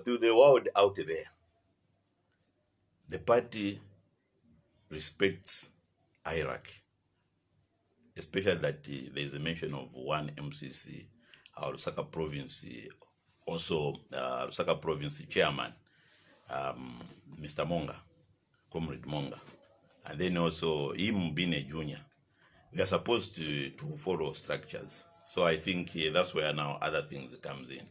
to the world out there, the party respects hierarchy, especially that there is a mention of one MCC, our Lusaka province, also Lusaka province chairman, Mr. Monga, Comrade Monga, and then also him being a junior. We are supposed to follow structures. So I think that's where now other things comes in.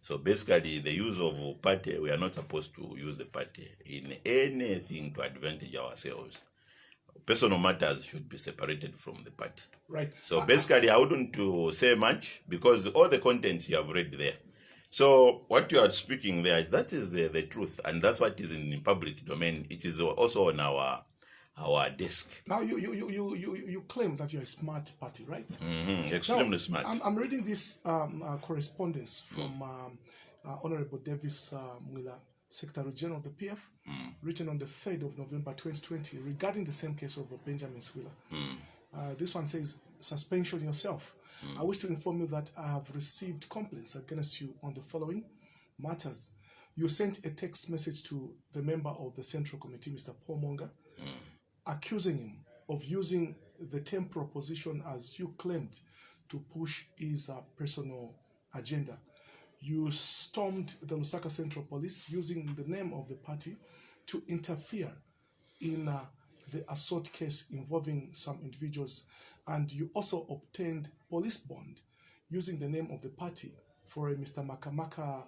So basically, the use of party, we are not supposed to use the party in anything to advantage ourselves. Personal matters should be separated from the party. Right. So basically, I wouldn't say much because all the contents you have read there. So what you are speaking there, that is the truth, and that's what is in public domain. It is also on our desk. Now you claim that you're a smart party, right? Extremely smart. I'm reading this correspondence from Honorable Davis Mwila, Secretary General of the PF, written on the 3rd of November 2020 regarding the same case of Benjamin Swila. This one says, suspension yourself. I wish to inform you that I have received complaints against you on the following matters. You sent a text message to the member of the Central Committee, Mr. Paul Monga, accusing him of using the temporal position as you claimed to push his personal agenda. You stormed the Lusaka Central Police using the name of the party to interfere in the assault case involving some individuals, and you also obtained police bond using the name of the party for a Mr. Makamaka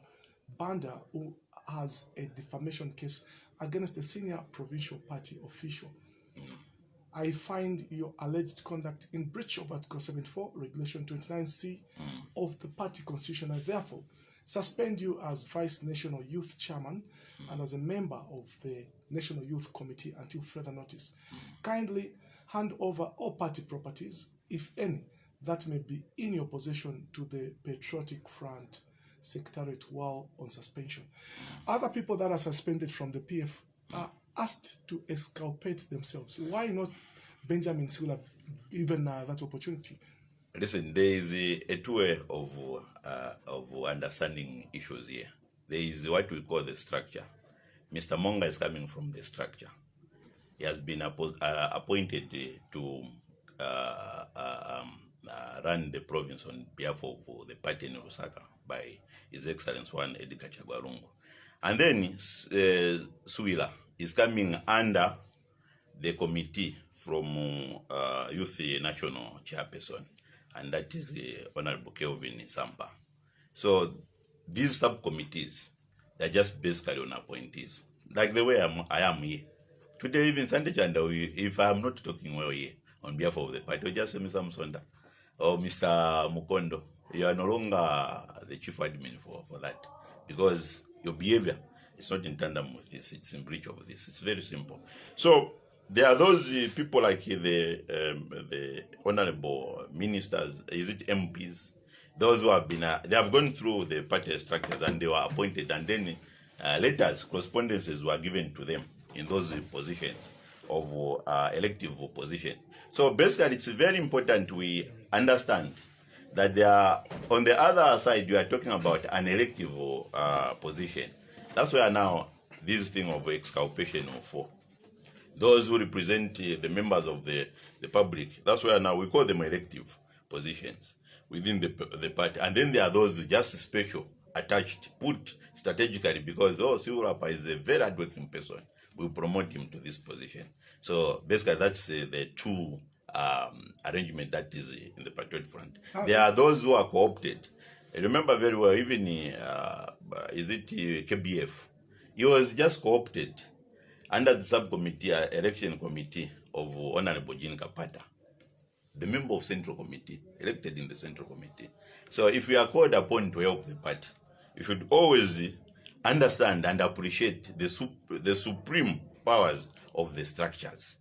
Banda who has a defamation case against the senior provincial party official. I find your alleged conduct in breach of Article 74, Regulation 29C of the party constitution. I therefore suspend you as Vice National Youth Chairman and as a member of the National Youth Committee until further notice. Kindly hand over all party properties, if any, that may be in your possession to the Patriotic Front Secretariat while on suspension. Other people that are suspended from the PF are asked to exculpate themselves. Why not Benjamin Swila given that opportunity? Listen, there is a two-way of understanding issues here. There is what we call the structure. Mr. Monga is coming from the structure. He has been appointed to run the province on behalf of the party in Lusaka by His Excellency One Edgar Chagwarungu. And then Swila is coming under the committee from Youth National Chairperson, and that is Honorable Kelvin Sampa. So these subcommittees, they're just basically on appointees. Like the way I am here. Today, even Sunday Chanda, if I'm not talking well here on behalf of the party, we just say Mr. Musonda or Mr. Mukondo, you are no longer the chief admin for that, because your behavior is not in tandem with this, it's in breach of this. It's very simple. So there are those people like the honorable ministers, is it MPs, those who have been, they have gone through the party structures and they were appointed, and then letters, correspondences were given to them in those positions of elective position. So basically, it's very important we understand that they are, on the other side, you are talking about an elective position. That's where now this thing of exculpation for those who represent the members of the public, that's where now we call them elective positions within the party. And then there are those just special, attached, put strategically, because Siurapa is a very hardworking person. We promote him to this position. So basically, that's the two arrangement that is in the Patriot Front. There are those who are co-opted. I remember very well, even is it KBF? He was just co-opted under the subcommittee, election committee of Honorable Jean Kapata, the member of Central Committee, elected in the Central Committee. So if you are called upon to help the party, you should always understand and appreciate the supreme powers of the structures.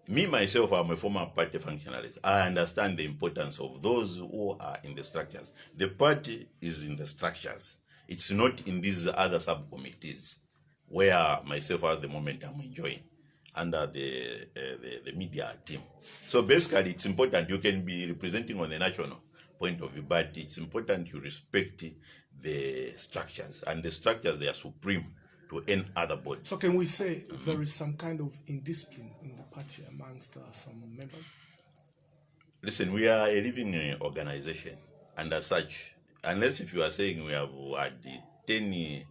Me, myself, I'm a former party functionalist. I understand the importance of those who are in the structures. The party is in the structures. It's not in these other subcommittees where myself at the moment I'm enjoying under the media team. So basically, it's important. You can be representing on the national point of view, but it's important you respect the structures, and the structures, they are supreme to any other body. So can we say there is some kind of indiscipline in the party amongst some members? Listen, we are a living organization, and as such, unless if you are saying we have had 10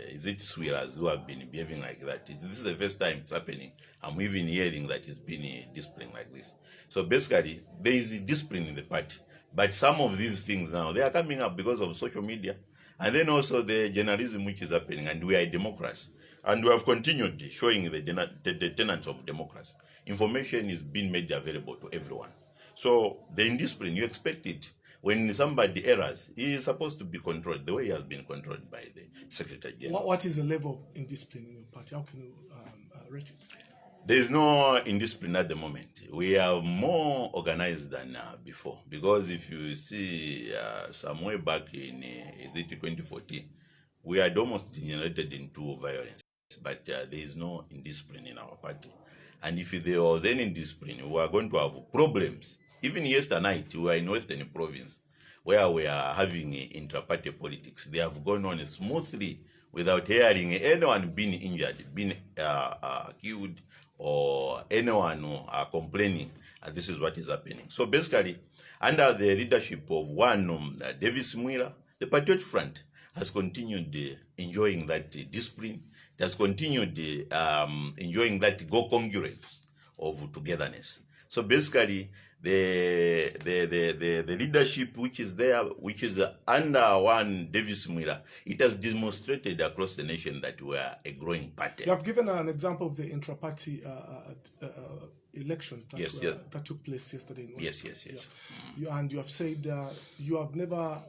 is it swearers who have been behaving like that, this is the first time it's happening. I'm even hearing that it's been discipline like this. So basically, there is discipline in the party, but some of these things now, they are coming up because of social media, and then also the journalism which is happening, and we are a democracy, and we have continued showing the tenets of democracy. Information is being made available to everyone. So the indiscipline, you expect it. When somebody errors, he is supposed to be controlled the way he has been controlled by the Secretary General. What is the level of indiscipline in your party? How can you rate it? There is no indiscipline at the moment. We are more organized than before, because if you see somewhere back in is it 2014, we had almost degenerated into violence, but there is no indiscipline in our party. And if there was any indiscipline, we are going to have problems. Even yesterday night, we were in Western Province, where we are having intra-party politics. They have gone on smoothly without hearing anyone being injured, being killed, or anyone complaining. And this is what is happening. So basically, under the leadership of one Davis Mwira, the Patriot Front has continued enjoying that discipline. It has continued enjoying that go-congruence of togetherness. So basically, the leadership which is there, which is under one Davis Mwira, it has demonstrated across the nation that we are a growing party. You have given an example of the intra-party elections that, that took place yesterday in West. Yes. Yeah. And you have said you have never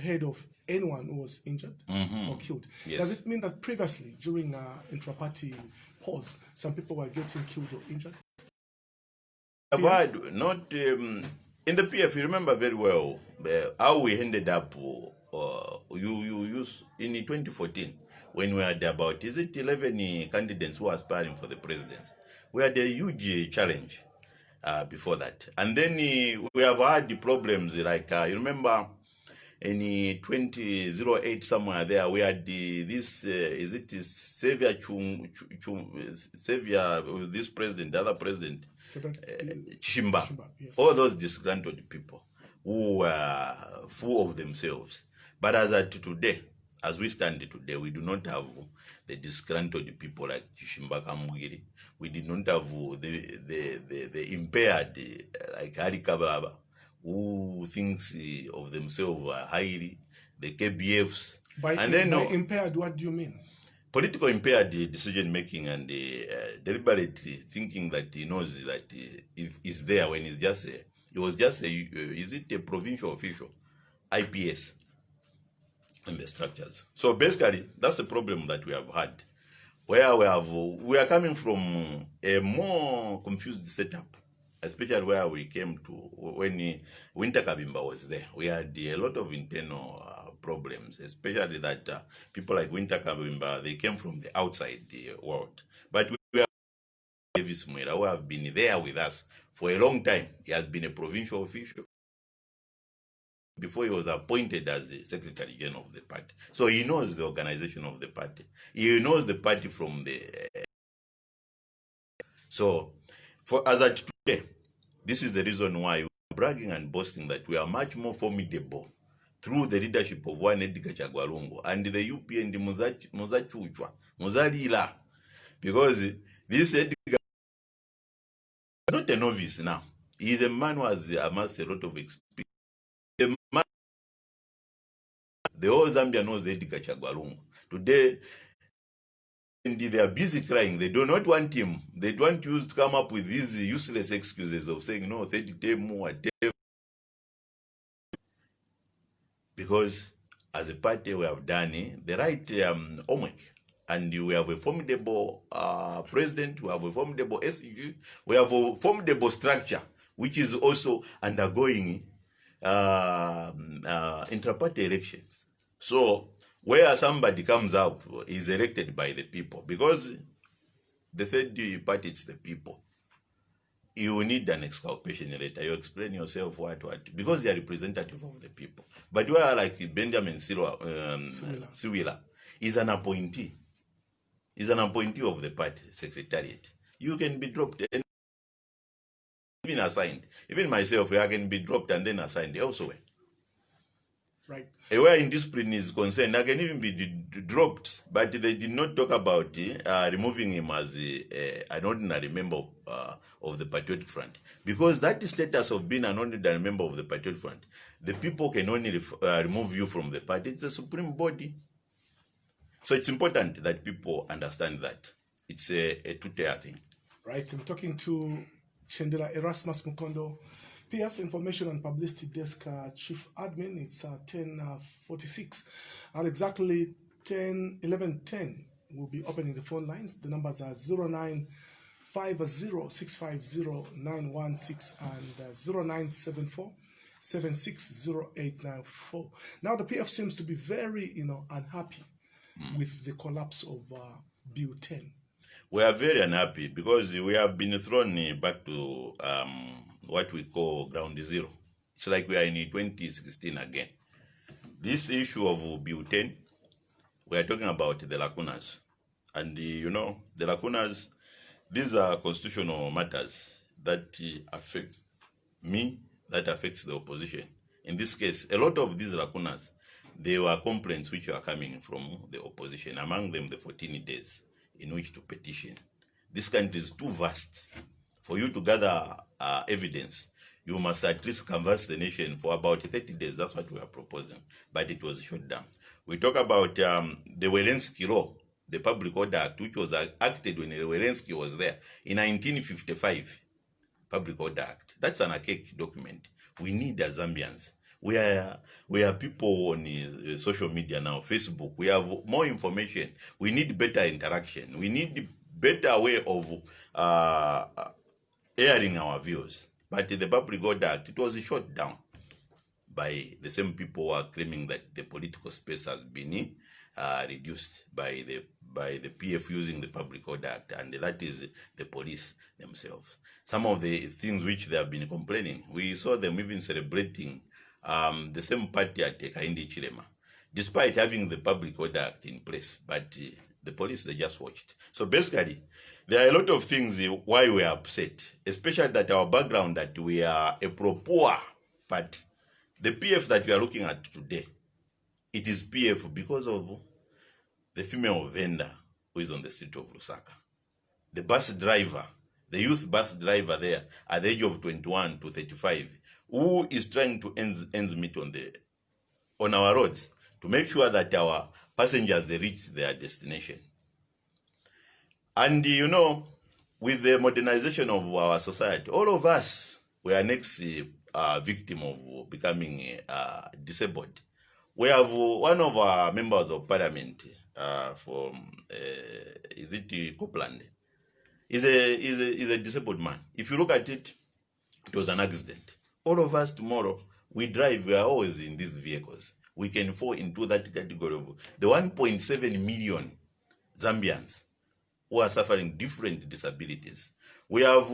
heard of anyone who was injured or killed. Yes. Does it mean that previously, during intra-party polls, some people were getting killed or injured? I've heard, not in the PF, you remember very well how we ended up, you use in 2014, when we had about, is it 11 candidates who were aspiring for the presidency. We had a huge challenge before that. And then we have had the problems like, you remember, in 2008 somewhere there, we had this, is it Savior Savior, this president, the other president, Chimba, yes. All those disgruntled people who were full of themselves. But as at today, as we stand today, we do not have the disgruntled people like Chishimba Kamugiri. We did not have the impaired like Hari Kabalaba, who thinks of themselves highly, the KBFs. By impaired, what do you mean? Political impaired decision making and deliberately thinking that he knows that if he's there when he was just a, is it a provincial official, IPS, in the structures. So basically, that's the problem that we have had, where we are coming from a more confused setup, especially where we came to when Winter Kabimba was there. We had a lot of internal problems, especially that people like Winter Kabimba, they came from the outside the world. But we have Davis Mwira, who have been there with us for a long time. He has been a provincial official before he was appointed as the Secretary General of the party. So he knows the organization of the party. He knows the party from the... So, as at today, this is the reason why we're bragging and boasting that we are much more formidable through the leadership of one Edgar Chagwalungu and the UPND Muzachuchwa, Muzalila. Because this Edgar is not a novice now. He is a man who has amassed a lot of experience. The whole Zambia knows Edgar Chagwalungu. Today, they are busy crying. They do not want him. They don't want you to come up with these useless excuses of saying, no, 30 term, whatever. Because as a party, we have done the right homework. And we have a formidable president, we have a formidable SEG, we have a formidable structure, which is also undergoing intra-party elections. So, where somebody comes out is elected by the people, because the third party is the people. you need an exculpation letter. You explain yourself what, because you are representative of the people. But you are like Benjamin Siwila is an appointee. Is an appointee of the party secretariat. You can be dropped and even assigned. Even myself, I can be dropped and then assigned elsewhere. Right. Where indiscipline is concerned, I can even be dropped, but they did not talk about removing him as an ordinary member of the Patriotic Front. Because that status of being an ordinary member of the Patriotic Front, the people can only remove you from the party. It's the supreme body. So it's important that people understand that. It's a two-tier thing. Right. I'm talking to Chendela Erasmus Mukondo, PF Information and Publicity Desk Chief Admin. It's 10:46. At exactly 11:10, we'll be opening the phone lines. The numbers are 0950-650-916 and 0974-760894. Now, the PF seems to be very, unhappy with the collapse of Bill 10. We are very unhappy because we have been thrown back to what we call ground zero. It's like we are in 2016 again. This issue of Bill 10, we are talking about the lacunas. And the lacunas, these are constitutional matters that affect me, that affects the opposition. In this case, a lot of these lacunas, they were complaints which were coming from the opposition, among them the 14 days in which to petition. This country is too vast. For you to gather evidence, you must at least canvass the nation for about 30 days. That's what we are proposing, but it was shut down. We talk about the Welensky Law, the Public Order Act, which was acted when Welensky was there in 1955. Public Order Act. That's an archaic document. We need as Zambians. We are people on social media now, Facebook. We have more information. We need better interaction. We need better way of airing our views. But the Public Order Act, it was shut down by the same people who are claiming that the political space has been reduced by the PF using the Public Order Act, and that is the police themselves. Some of the things which they have been complaining, we saw them even celebrating the same party at Hichilema, despite having the Public Order Act in place, but the police, they just watched. So basically, there are a lot of things why we are upset, especially that our background, that we are a pro-poor party. The PF that we are looking at today, it is PF because of the female vendor who is on the street of Lusaka. The bus driver, the youth bus driver there at the age of 21 to 35, who is trying to ends meet on our roads to make sure that our passengers, they reach their destination. And with the modernization of our society, all of us were next victim of becoming disabled. We have one of our members of parliament from is it Copeland? Is a disabled man. If you look at it, it was an accident. All of us tomorrow, we drive, we are always in these vehicles. We can fall into that category of the 1.7 million Zambians who are suffering different disabilities. We have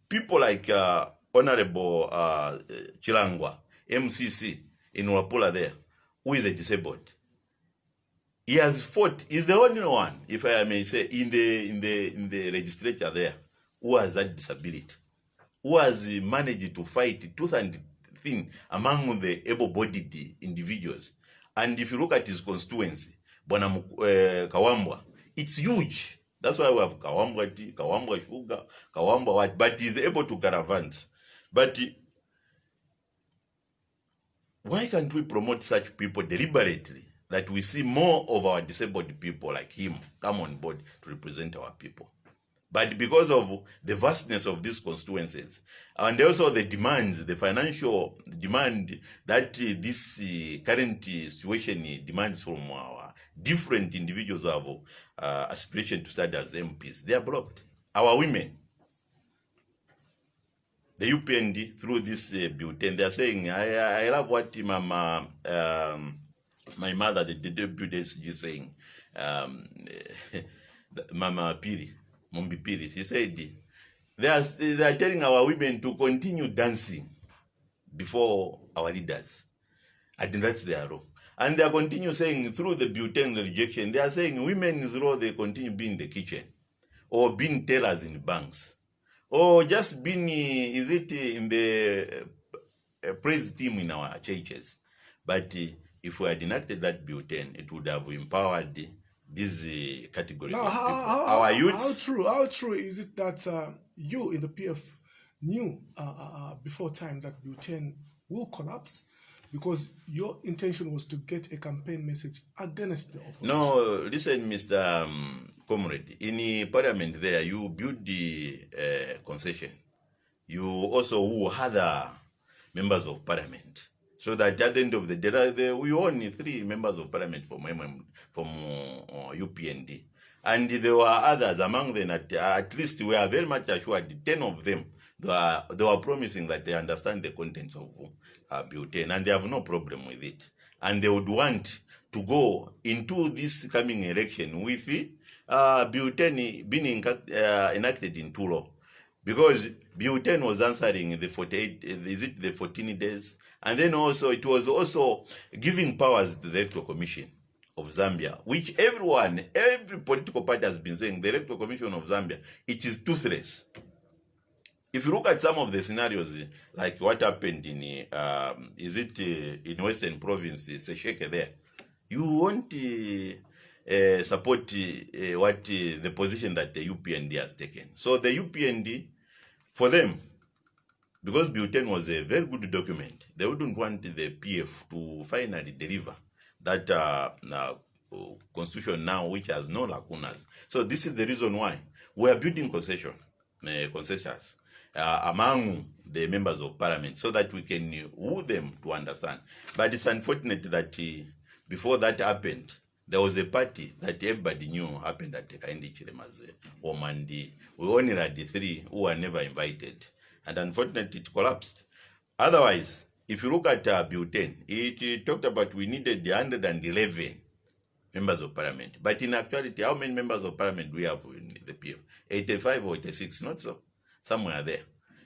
people like Honorable Chilangwa, MCC in Wapula there, who is a disabled. He has fought, he's the only one, if I may say, in the legislature there, who has that disability, who has managed to fight tooth and thin among the able-bodied individuals. And if you look at his constituency, Kawambwa, it's huge. That's why we have Kawambwa tea, Kawambwa sugar, Kawambwa what, but he's able to caravans. But why can't we promote such people deliberately, that we see more of our disabled people like him come on board to represent our people? But because of the vastness of these constituencies, and also the demands, the financial demand that this current situation demands from our different individuals who have aspiration to start as MPs, they are blocked. Our women, the UPND, through this bulletin, they are saying, I love what my mother, the deputy, is saying, Mama Piri, Mumbi Piri, she said, They are telling our women to continue dancing before our leaders. I think that's their role. And they are continue saying through the butane rejection, they are saying women's role, they continue being in the kitchen or being tellers in banks or just being, is it in the praise team in our churches. But if we had enacted that butane, it would have empowered these categories Now, of people. Our youths. how true is it that you in the PF knew before time that butane will collapse? Because your intention was to get a campaign message against the opposition. No, listen, Mr. Comrade. In Parliament there, you build the concession. You also who other members of Parliament. So that at the end of the day, we only 3 members of Parliament from UPND. And there were others among them, at least we are very much assured, 10 of them, they were promising that they understand the contents of butane and they have no problem with it. And they would want to go into this coming election with butane being enacted into law. Because butane was answering the 48, is it the 14 days? And then also it was also giving powers to the Electoral Commission of Zambia, which every political party has been saying, the Electoral Commission of Zambia, it is toothless. If you look at some of the scenarios, like what happened in, in Western Province, Sesheke there, you won't support what the position that the UPND has taken. So the UPND, for them, because butane was a very good document, they wouldn't want the PF to finally deliver that constitution now, which has no lacunas. So this is the reason why we are building concessions among the members of Parliament, so that we can woo them to understand. But it's unfortunate that before that happened, there was a party that everybody knew happened at Hichilema's home, and we only had the 3 who were never invited. And unfortunately, it collapsed. Otherwise, if you look at butane, it talked about we needed 111 members of Parliament. But in actuality, how many members of Parliament do we have in the PF? 85 or 86, not so. Somewhere there.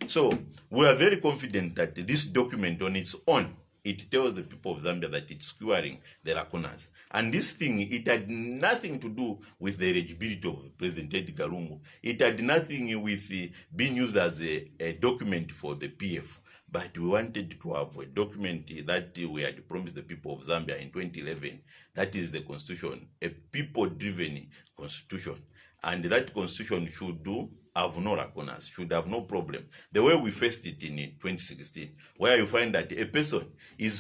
So we are very confident that this document on its own, it tells the people of Zambia that it's curing the lacunas. And this thing, it had nothing to do with the eligibility of President Edgar Lungu. It had nothing with being used as a document for the PF. But we wanted to have a document that we had promised the people of Zambia in 2011. That is the constitution, a people-driven constitution. And that constitution should have no lacunas, should have no problem. The way we faced it in 2016, where you find that a person is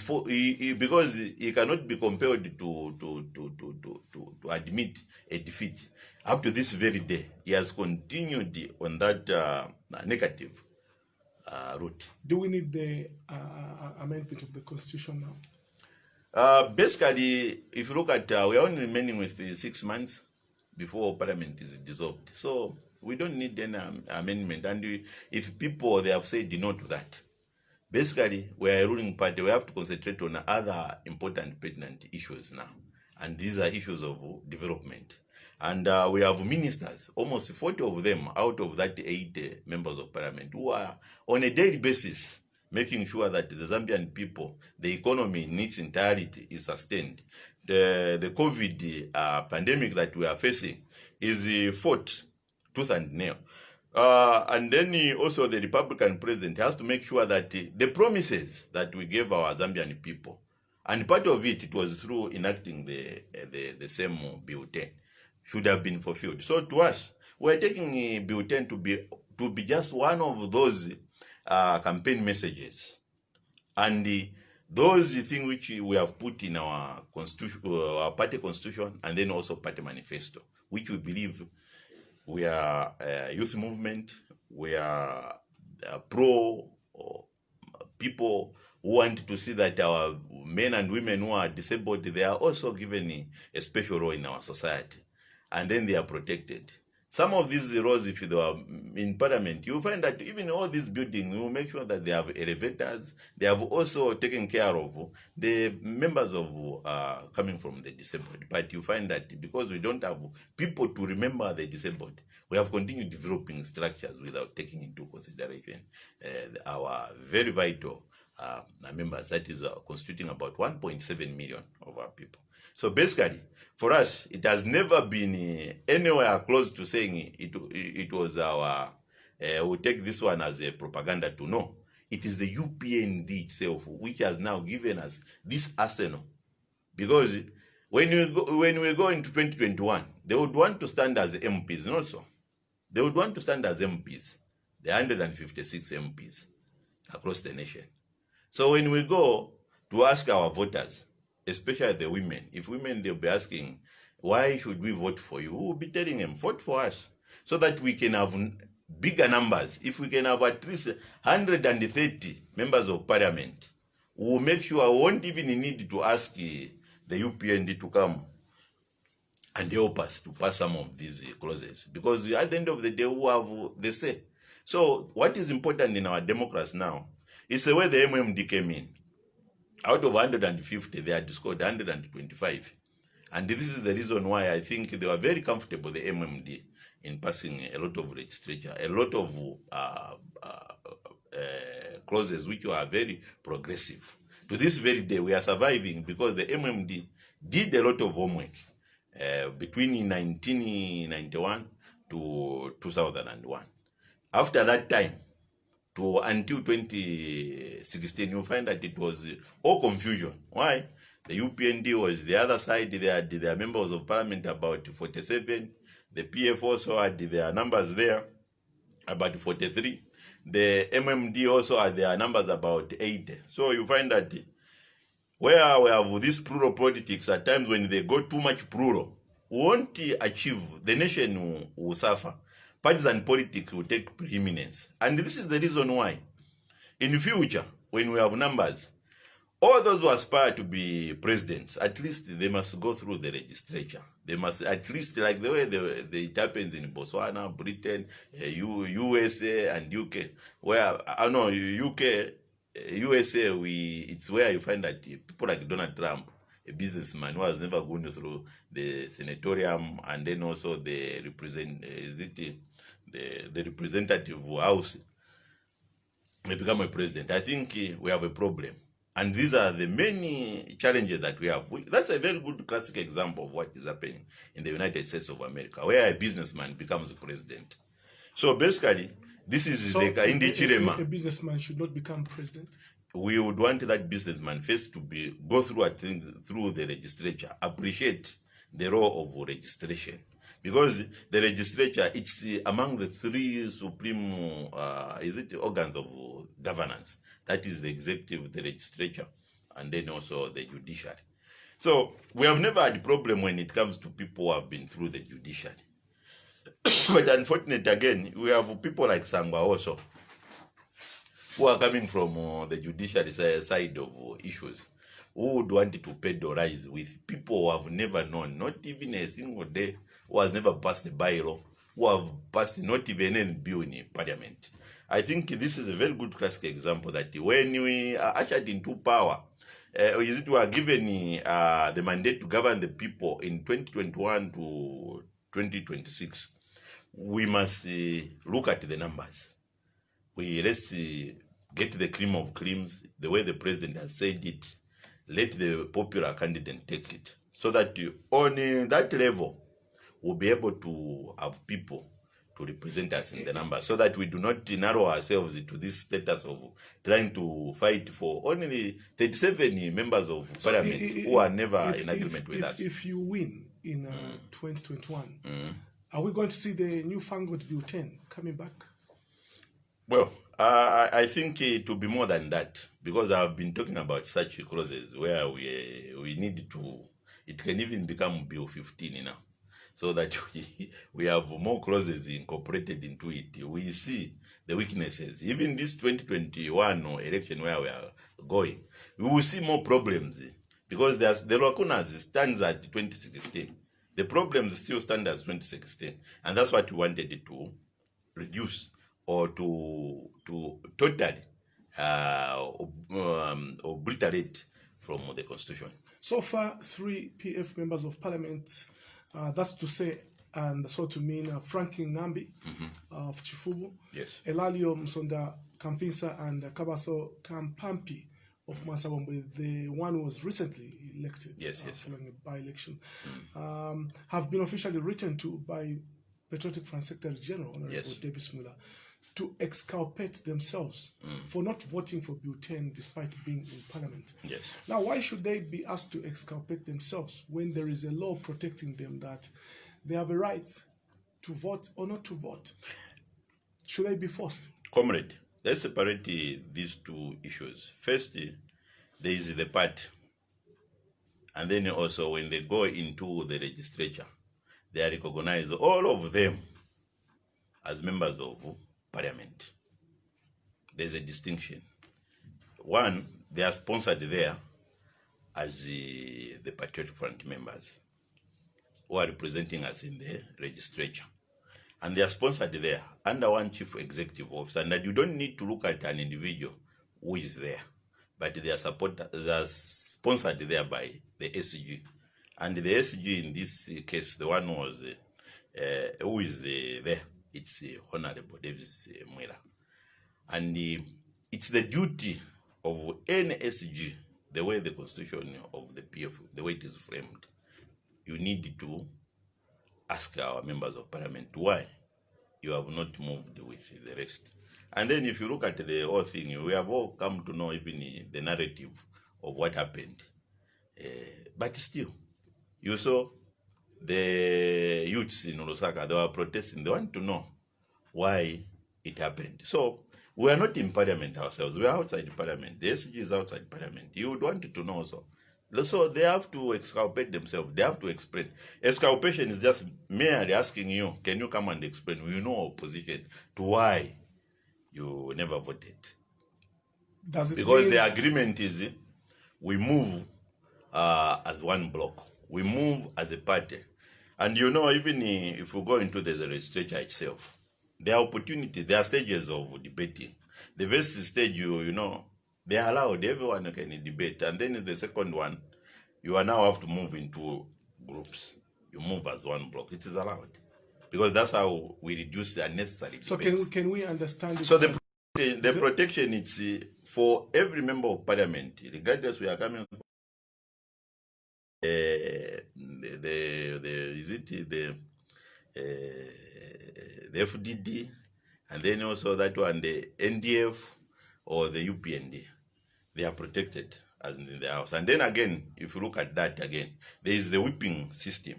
because he cannot be compelled to admit a defeat. Up to this very day, he has continued on that negative route. Do we need the amendment of the constitution now? Basically, if you look at, we are only remaining with 6 months before Parliament is dissolved. So we don't need any amendment. And if people, they have said no to that, basically, we are a ruling party. We have to concentrate on other important pertinent issues now. And these are issues of development. And we have ministers, almost 40 of them out of that 8 members of Parliament, who are on a daily basis making sure that the Zambian people, the economy in its entirety is sustained. The COVID pandemic that we are facing is fought tooth and nail. And then also the Republican president has to make sure that the promises that we gave our Zambian people, and part of it was through enacting the same butane, should have been fulfilled. So to us, we're taking butane to be just one of those campaign messages. And those things which we have put in our constitution, our party constitution, and then also party manifesto, which we believe we are a youth movement, we are pro people who want to see that our men and women who are disabled, they are also given a special role in our society. And then they are protected. Some of these roads, if they were in parliament, you find that even all these buildings, we will make sure that they have elevators. They have also taken care of the members of coming from the disabled. But you find that because we don't have people to remember the disabled, we have continued developing structures without taking into consideration our very vital members, that is constituting about 1.7 million of our people. So basically, for us, it has never been anywhere close to saying it was our, we'll take this one as a propaganda to know. It is the UPND itself which has now given us this arsenal. Because when we go into 2021, they would want to stand as MPs, not so. They would want to stand as MPs, the 156 MPs across the nation. So when we go to ask our voters, especially the women, if women, they'll be asking, why should we vote for you? We will be telling them, vote for us, so that we can have bigger numbers. If we can have at least 130 members of parliament, we will make sure we won't even need to ask the UPND to come and help us to pass some of these clauses. Because at the end of the day, we have the say. So what is important in our democracy now is the way the MMD came in. Out of 150, they had scored 125. And this is the reason why I think they were very comfortable, the MMD, in passing a lot of legislature, a lot of clauses which were very progressive. To this very day, we are surviving because the MMD did a lot of homework between 1991 to 2001. After that time, until 2016, you find that it was all confusion. Why? The UPND was the other side. They had their members of parliament about 47. The PF also had their numbers there, about 43. The MMD also had their numbers about 80. So you find that where we have this plural politics, at times when they go too much plural, we won't achieve, the nation will suffer. Partisan politics will take preeminence. And this is the reason why, in the future, when we have numbers, all those who aspire to be presidents, at least they must go through the legislature. They must, at least like the way it happens in Botswana, Britain, USA, and UK, where, UK, USA, it's where you find that people like Donald Trump, a businessman who has never gone through the senatorium, and then also the representative house, may become a president. I think we have a problem. And these are the many challenges that we have. That's a very good classic example of what is happening in the United States of America, where a businessman becomes president. So basically, this is like in the Hichilema. A businessman should not become president? We would want that businessman first to go through the legislature, appreciate the role of registration. Because the legislature, it's among the three supreme organs of governance. That is the executive, the legislature, and then also the judiciary. So we have never had a problem when it comes to people who have been through the judiciary. But unfortunately, again, we have people like Sangwa also, who are coming from the judiciary side of issues, who would want to pedalize with people who have never known, not even a single day, who has never passed a bylaw, who have passed not even any bill in parliament. I think this is a very good classic example that when we are ushered into power, we are given the mandate to govern the people in 2021 to 2026, we must look at the numbers. Let's get the cream of creams, the way the president has said it. Let the popular candidate take it, so that on that level, we'll be able to have people to represent us in the numbers, so that we do not narrow ourselves into this status of trying to fight for only 37 members of parliament who are never in agreement with us. If you win in 2021, are we going to see the newfangled Bill 10 coming back? Well, I think it will be more than that, because I've been talking about such clauses where we need to, it can even become Bill 15 now, so that we have more clauses incorporated into it. We see the weaknesses. Even this 2021 election where we are going, we will see more problems, because the lacunas stands at 2016. The problems still stand as 2016, and that's what we wanted to reduce or to totally obliterate from the constitution. So far, 3 PF members of parliament, that's to say, and so to mean Franklin Ngambi of Chifubu, Yes. Elalio Msonda Kampinsa, and Kabaso Kampampi of Masabombe, the one who was recently elected following a by-election, have been officially written to by Patriotic Front Secretary General Honorable Davis Muller to exculpate themselves for not voting for Bill 10 despite being in Parliament. Yes. Now, why should they be asked to exculpate themselves when there is a law protecting them that they have a right to vote or not to vote? Should they be forced? Comrade, let's separate these two issues. First, there is the party. And then also when they go into the legislature, they are recognized, all of them, as members of parliament. There's a distinction. One, they are sponsored there as the Patriotic Front members who are representing us in the legislature. And they are sponsored there under one chief executive officer. And that you don't need to look at an individual who is there, but they are sponsored there by the SG. And the SG in this case, the one was who is there, it's Honorable Davis Muller. And it's the duty of any SG, the way the constitution of the PF, the way it is framed, you need to ask our members of parliament why you have not moved with the rest. And then if you look at the whole thing, we have all come to know even the narrative of what happened. But still, you saw the youths in Lusaka, they were protesting. They want to know why it happened. So we are not in parliament ourselves. We are outside parliament. The SG is outside parliament. You would want to know also. So they have to exculpate themselves. They have to explain. Exculpation is just merely asking you, can you come and explain? We know our position to why you never voted. Because the agreement is we move as one block. We move as a party. And you know, even if we go into the legislature itself, there are opportunities, there are stages of debating. The first stage, you know, they are allowed, everyone can debate. And then the second one, you are now have to move into groups. You move as one block. It is allowed. Because that's how we reduce the unnecessary debates. So can we understand it? So the protection, it's for every member of parliament, regardless we are coming from the FDD, and then also that one, the NDF or the UPND, they are protected as in the house. And then again, if you look at that again, there is the whipping system.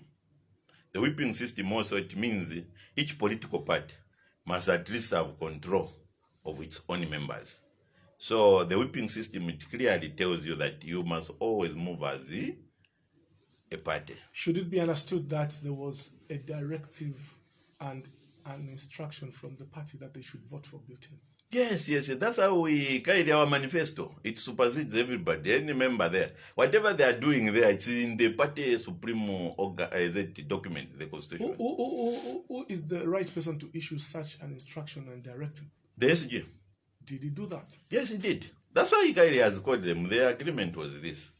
The whipping system also, it means each political party must at least have control of its own members. So the whipping system, it clearly tells you that you must always move as a party. Should it be understood that there was a directive and an instruction from the party that they should vote for Bill 10? Yes. That's how we carry our manifesto. It supersedes everybody, any member there. Whatever they are doing there, it's in the party supreme document, the constitution. Who is the right person to issue such an instruction and directive? The SG. Did he do that? Yes, he did. That's why Ikaili has called them. The agreement was this.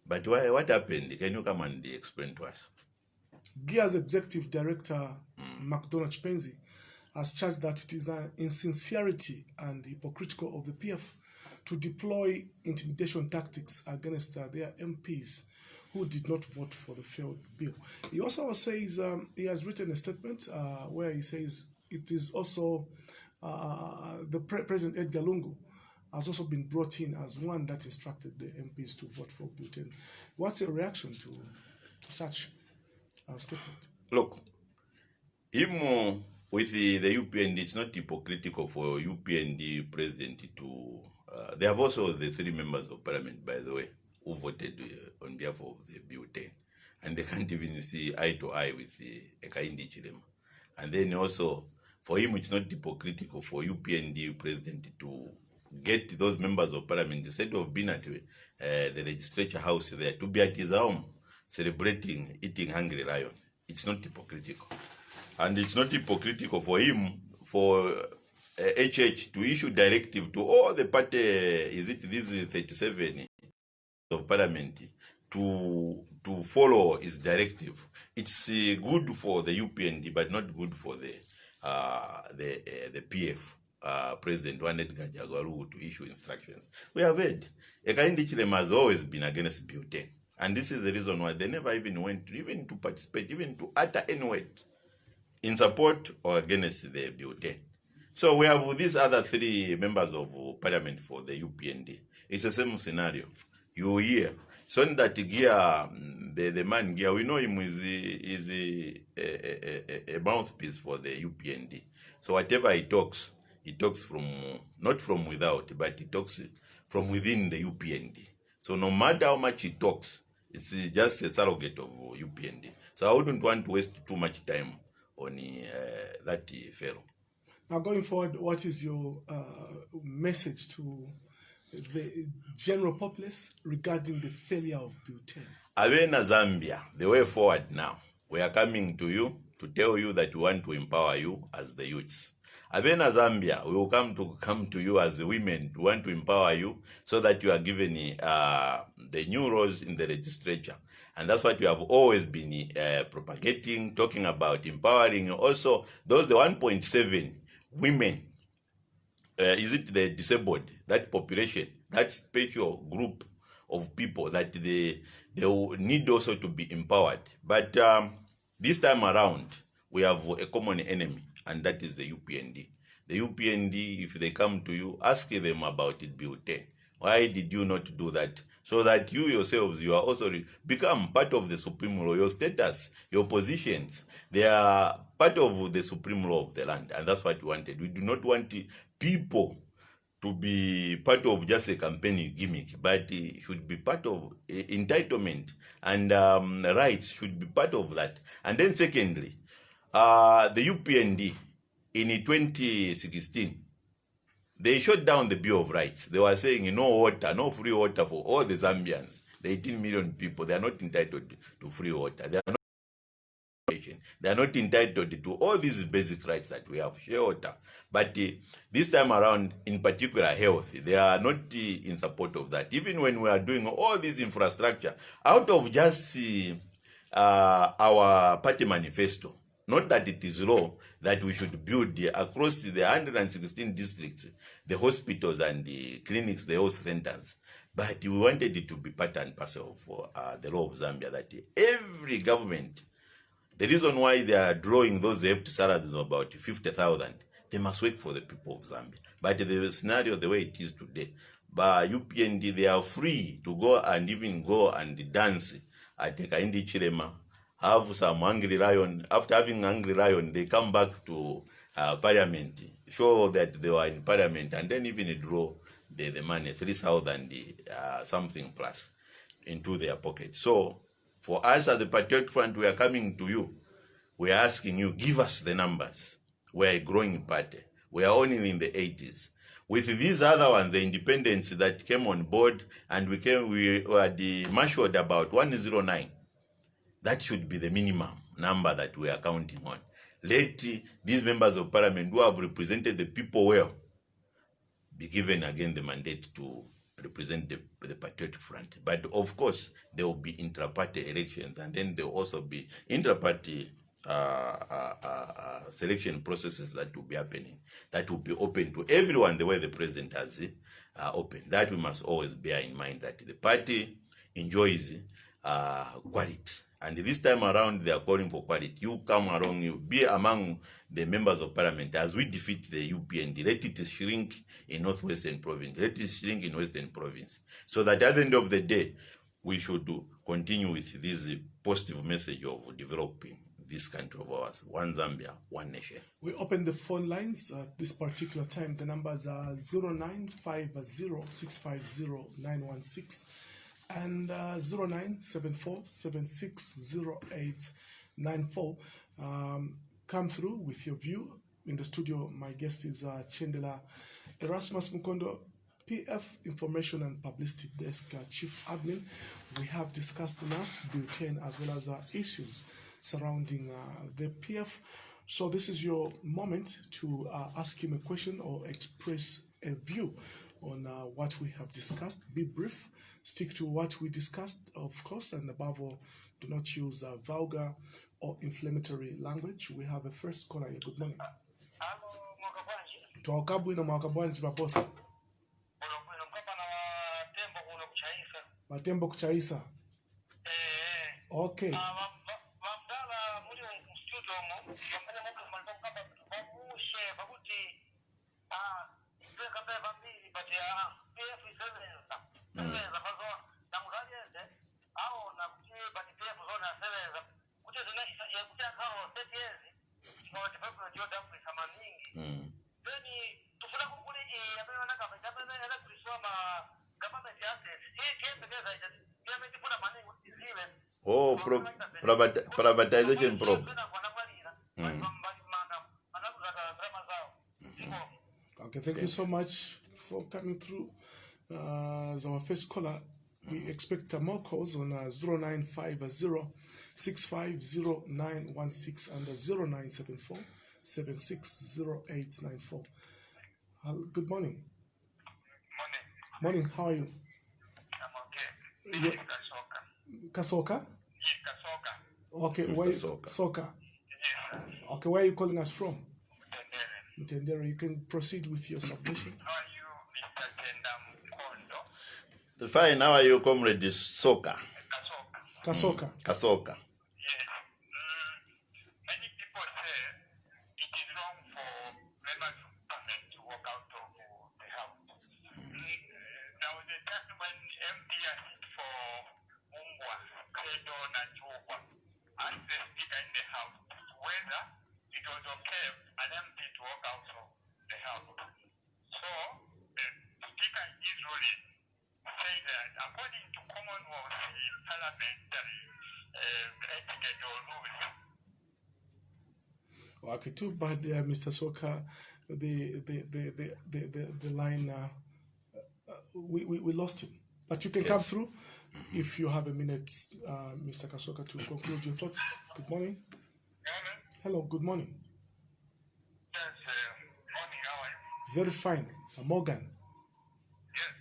But what happened? Can you come and explain to us? GEA's executive director, McDonald Chipenzi, has charged that it is an insincerity and hypocritical of the PF to deploy intimidation tactics against their MPs who did not vote for the failed bill. He also says he has written a statement where he says it is also the President Edgar Lungu has also been brought in as one that instructed the MPs to vote for Bill 10. What's your reaction to such a statement? Look, him with the UPND, it's not hypocritical for UPND president to... they have also the 3 members of parliament, by the way, who voted on behalf of the Bill 10. And they can't even see eye to eye with Hichilema. And then also, for him, it's not hypocritical for UPND president to get those members of parliament, instead of being at the legislature house there, to be at his home, celebrating eating hungry lion. It's not hypocritical. And it's not hypocritical for him, for HH to issue directive to all the party, is it this 37 of parliament, to follow his directive. It's good for the UPND, but not good for the PF. President wanted Gajagwaru to issue instructions. We have heard Hichilema has always been against Butane, and this is the reason why they never even went to participate, even to utter any word in support or against the Butane. So we have these other 3 members of parliament for the UPND. It's the same scenario. You hear so that Gia, the man Gia, we know him is a mouthpiece for the UPND. So whatever he talks from not from without, but he talks from within the UPND. So no matter how much he talks, it's just a surrogate of UPND. So I wouldn't want to waste too much time on that fellow. Now, going forward, what is your message to the general populace regarding the failure of butane? Avena Zambia, the way forward now, we are coming to you to tell you that we want to empower you as the youths. Avena Zambia, we will come to you as the women to want to empower you so that you are given the new roles in the legislature. And that's what we have always been propagating, talking about empowering also those the 1.7 women. Is it the disabled, that population, that special group of people that they need also to be empowered. But this time around, we have a common enemy, and that is the UPND. The UPND, if they come to you, ask them about it, Butane. Why did you not do that? So that you yourselves, you are also become part of the supreme law. Your status, your positions, they are part of the supreme law of the land. And that's what we wanted. We do not want people to be part of just a campaign gimmick, but it should be part of entitlement, and rights should be part of that. And then secondly, the UPND in 2016, they shut down the Bill of Rights. They were saying no water, no free water for all the Zambians. The 18 million people, they are not entitled to free water. They are not entitled to all these basic rights that we have, shelter. But this time around, in particular health, they are not in support of that. Even when we are doing all this infrastructure, out of just our party manifesto, not that it is law that we should build across the 116 districts, the hospitals and the clinics, the health centers, but we wanted it to be part and parcel of the law of Zambia, that every government, the reason why they are drawing those hefty salaries of about 50,000, they must work for the people of Zambia. But the scenario, the way it is today, by UPND, they are free to go and even go and dance at Hichilema, have some hungry lion. After having hungry lion, they come back to parliament, show that they were in parliament, and then even draw the money, 3,000 something plus, into their pocket. So, for us at the Patriotic Front, we are coming to you. We are asking you, give us the numbers. We are a growing party. We are only in the 80s. With these other ones, the independents that came on board, and we were marshaled about 109. That should be the minimum number that we are counting on. Let these members of parliament who have represented the people well be given again the mandate to represent the Patriotic Front. But of course, there will be intra-party elections, and then there will also be intra-party selection processes that will be happening, that will be open to everyone the way the president has opened. That we must always bear in mind, that the party enjoys quality. And this time around, they are calling for quality. You come along, you be among the members of parliament as we defeat the UPND. Let it shrink in Northwestern Province. Let it shrink in Western Province. So that at the end of the day, we should continue with this positive message of developing this country of ours. One Zambia, one nation. We open the phone lines at this particular time. The numbers are 0950-650-916 and 0974-760894. Come through with your view. In the studio, my guest is Chendela, Erasmus Mukondo, PF Information and Publicity Desk Chief Admin. We have discussed enough butane as well as issues surrounding the PF. So this is your moment to ask him a question or express a view on what we have discussed. Be brief, stick to what we discussed, of course, and above all, do not use vulgar or inflammatory language. We have a first caller here. Good morning. Twakabwino mwakabwanji babosa. Matembo kuchaisa. Okay. Oh, privatization probe. Okay, thank you so much for coming through. As our first caller, we expect more calls on 0950-650916 and 0974-760894. Good morning. Morning, how are you? I'm okay. Kasoka? Okay, Mr. where Soka. Soka? Okay, where are you calling us from? Mtendere. You can proceed with your submission. How are you, Mr. Chendela Mukondo? Fine, how are you, comrade Soka? Kasoka. Kasoka. Yes. Many people say it is wrong for members of parliament to walk out of the house. There was a time when MP asked for Mungwa, Credo, and Chukwa, asked the speaker in the house whether it was okay an MP to walk out of the house. So the speaker usually said that according to Commonwealth parliamentary etiquette or rules. Okay, too bad, Mr. Soka. The line we lost him, but you can come through if you have a minute, Mr. Kasoka, to conclude your thoughts. Good morning. Hello, good morning. Yes, morning, how are you? Very fine. Morgan. Yes,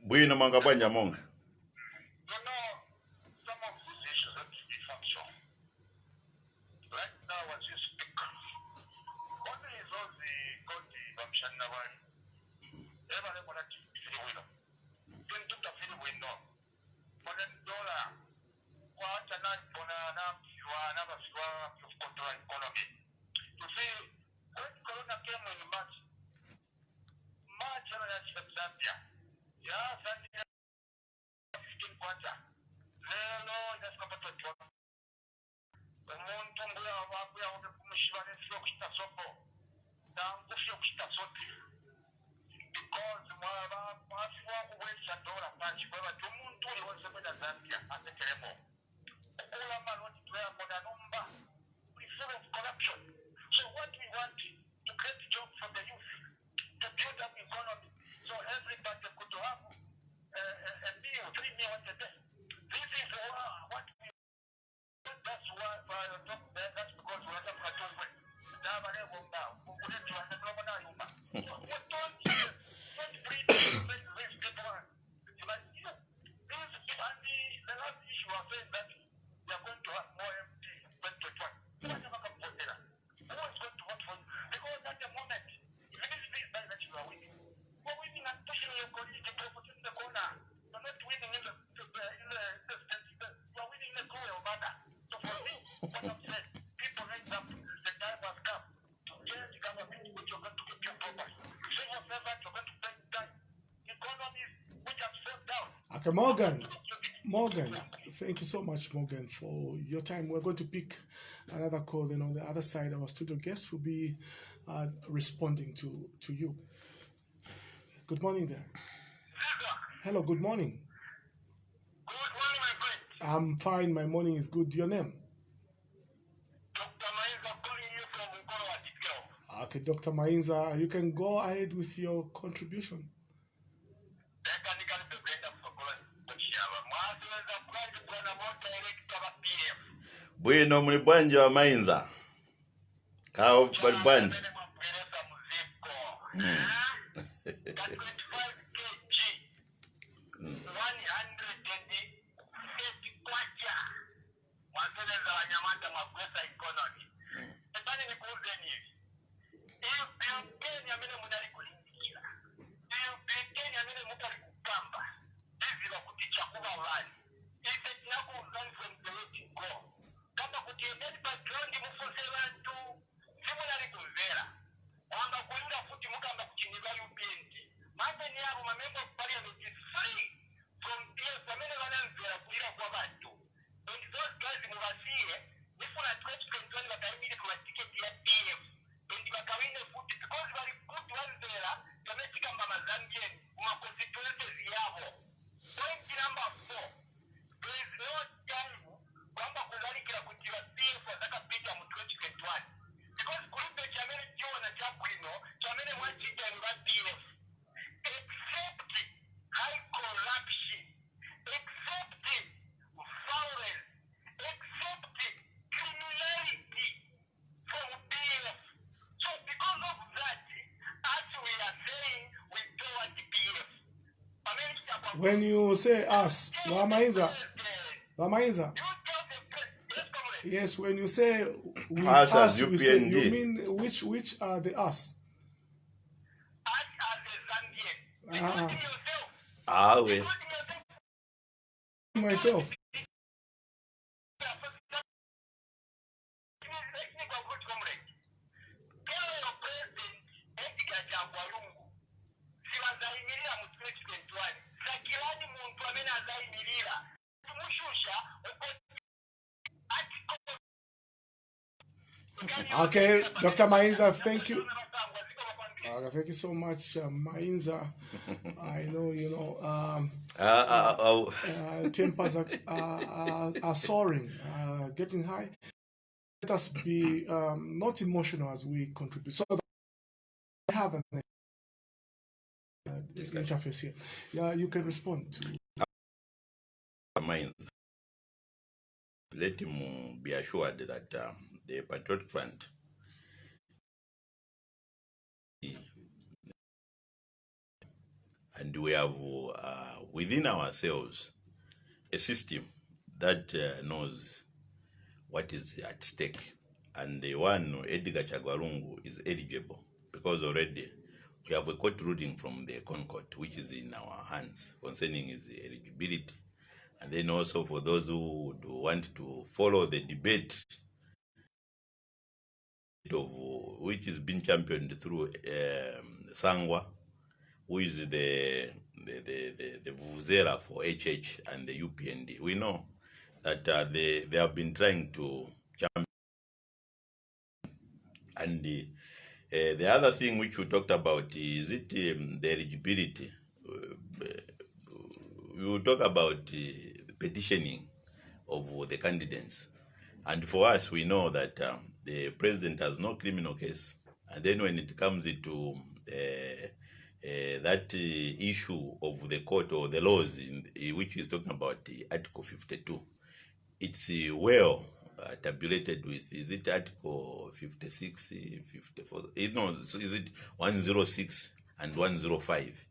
Bwino mangabanja monga. you know, some of these issues have to be factual. Right now, as you speak, what is all the Koti Bamshanawari? Everyone has to feel winner. You do the feel winner. For the dollar, what a night for another swap of control economy. You see, when Corona came in March, Zambia. Yeah, Zambia. 15 quarter. Lelo inasikapa 21. Umuntu nguya wabuya ubekumshibane sio kushita soko. Tangu sio kushita sote. Because mwafwa kuweza dola panchi kwa hivyo umuntu uliweza kwenda Zambia atekelemo. Kula maloti tuya kona numba. We full of corruption. So what we want to create jobs for the youth, to build up economy, so everybody could have a meal, 3 meals a day. This is what we want. That's why that's because we are not going to do it. Don't breed these people. Like you, the last issue was saying that we are going to have more MPs in 2021. Who is going to vote for you? Because at the moment, even if this guy that you are winning, we're winning and pushing your colleague to put in the corner. You're not winning in the state. You're winning in the cruel manner. So for me, what I'm saying, people raise up. The time has come to change government, which you're going to keep your property. Civil servants, you're going to pay time. Economies, which have fell down. Okay, Morgan, thank you so much, Morgan, for your time. We're going to pick another call. Then on the other side, our studio guest will be responding to you. Good morning there. Hello, good morning. Good morning, my friend. I'm fine. My morning is good. Your name? Dr. Maisa calling you from Mukondo. Okay, Dr. Mainza, you can go ahead with your contribution. Bueno muli bwanji wa Mainza. How bali bwanji? When you say us, Wamainza, yes, when you say we Us as you say, UPND. you mean which are the us? We. Myself. Okay, Dr. Mainza, thank you. Thank you so much, Mainza. I know, tempers are soaring, getting high. Let us be not emotional as we contribute. So I have an interface here. Yeah, you can respond to. Let him be assured that the Patriot Front and we have within ourselves a system that knows what is at stake, and the one Edgar Chagwalungu is eligible because already we have a court ruling from the Concord which is in our hands concerning his eligibility. And then also for those who do want to follow the debate of which is being championed through Sangwa, who is the Vuvuzela for HH and the UPND. We know that they have been trying to champion. And the other thing which we talked about is the eligibility. We will talk about petitioning of the candidates. And for us, we know that the president has no criminal case. And then when it comes to that issue of the court or the laws, which is talking about Article 52, it's well tabulated with, is it Article 56, 54? No, is it 106 and 105,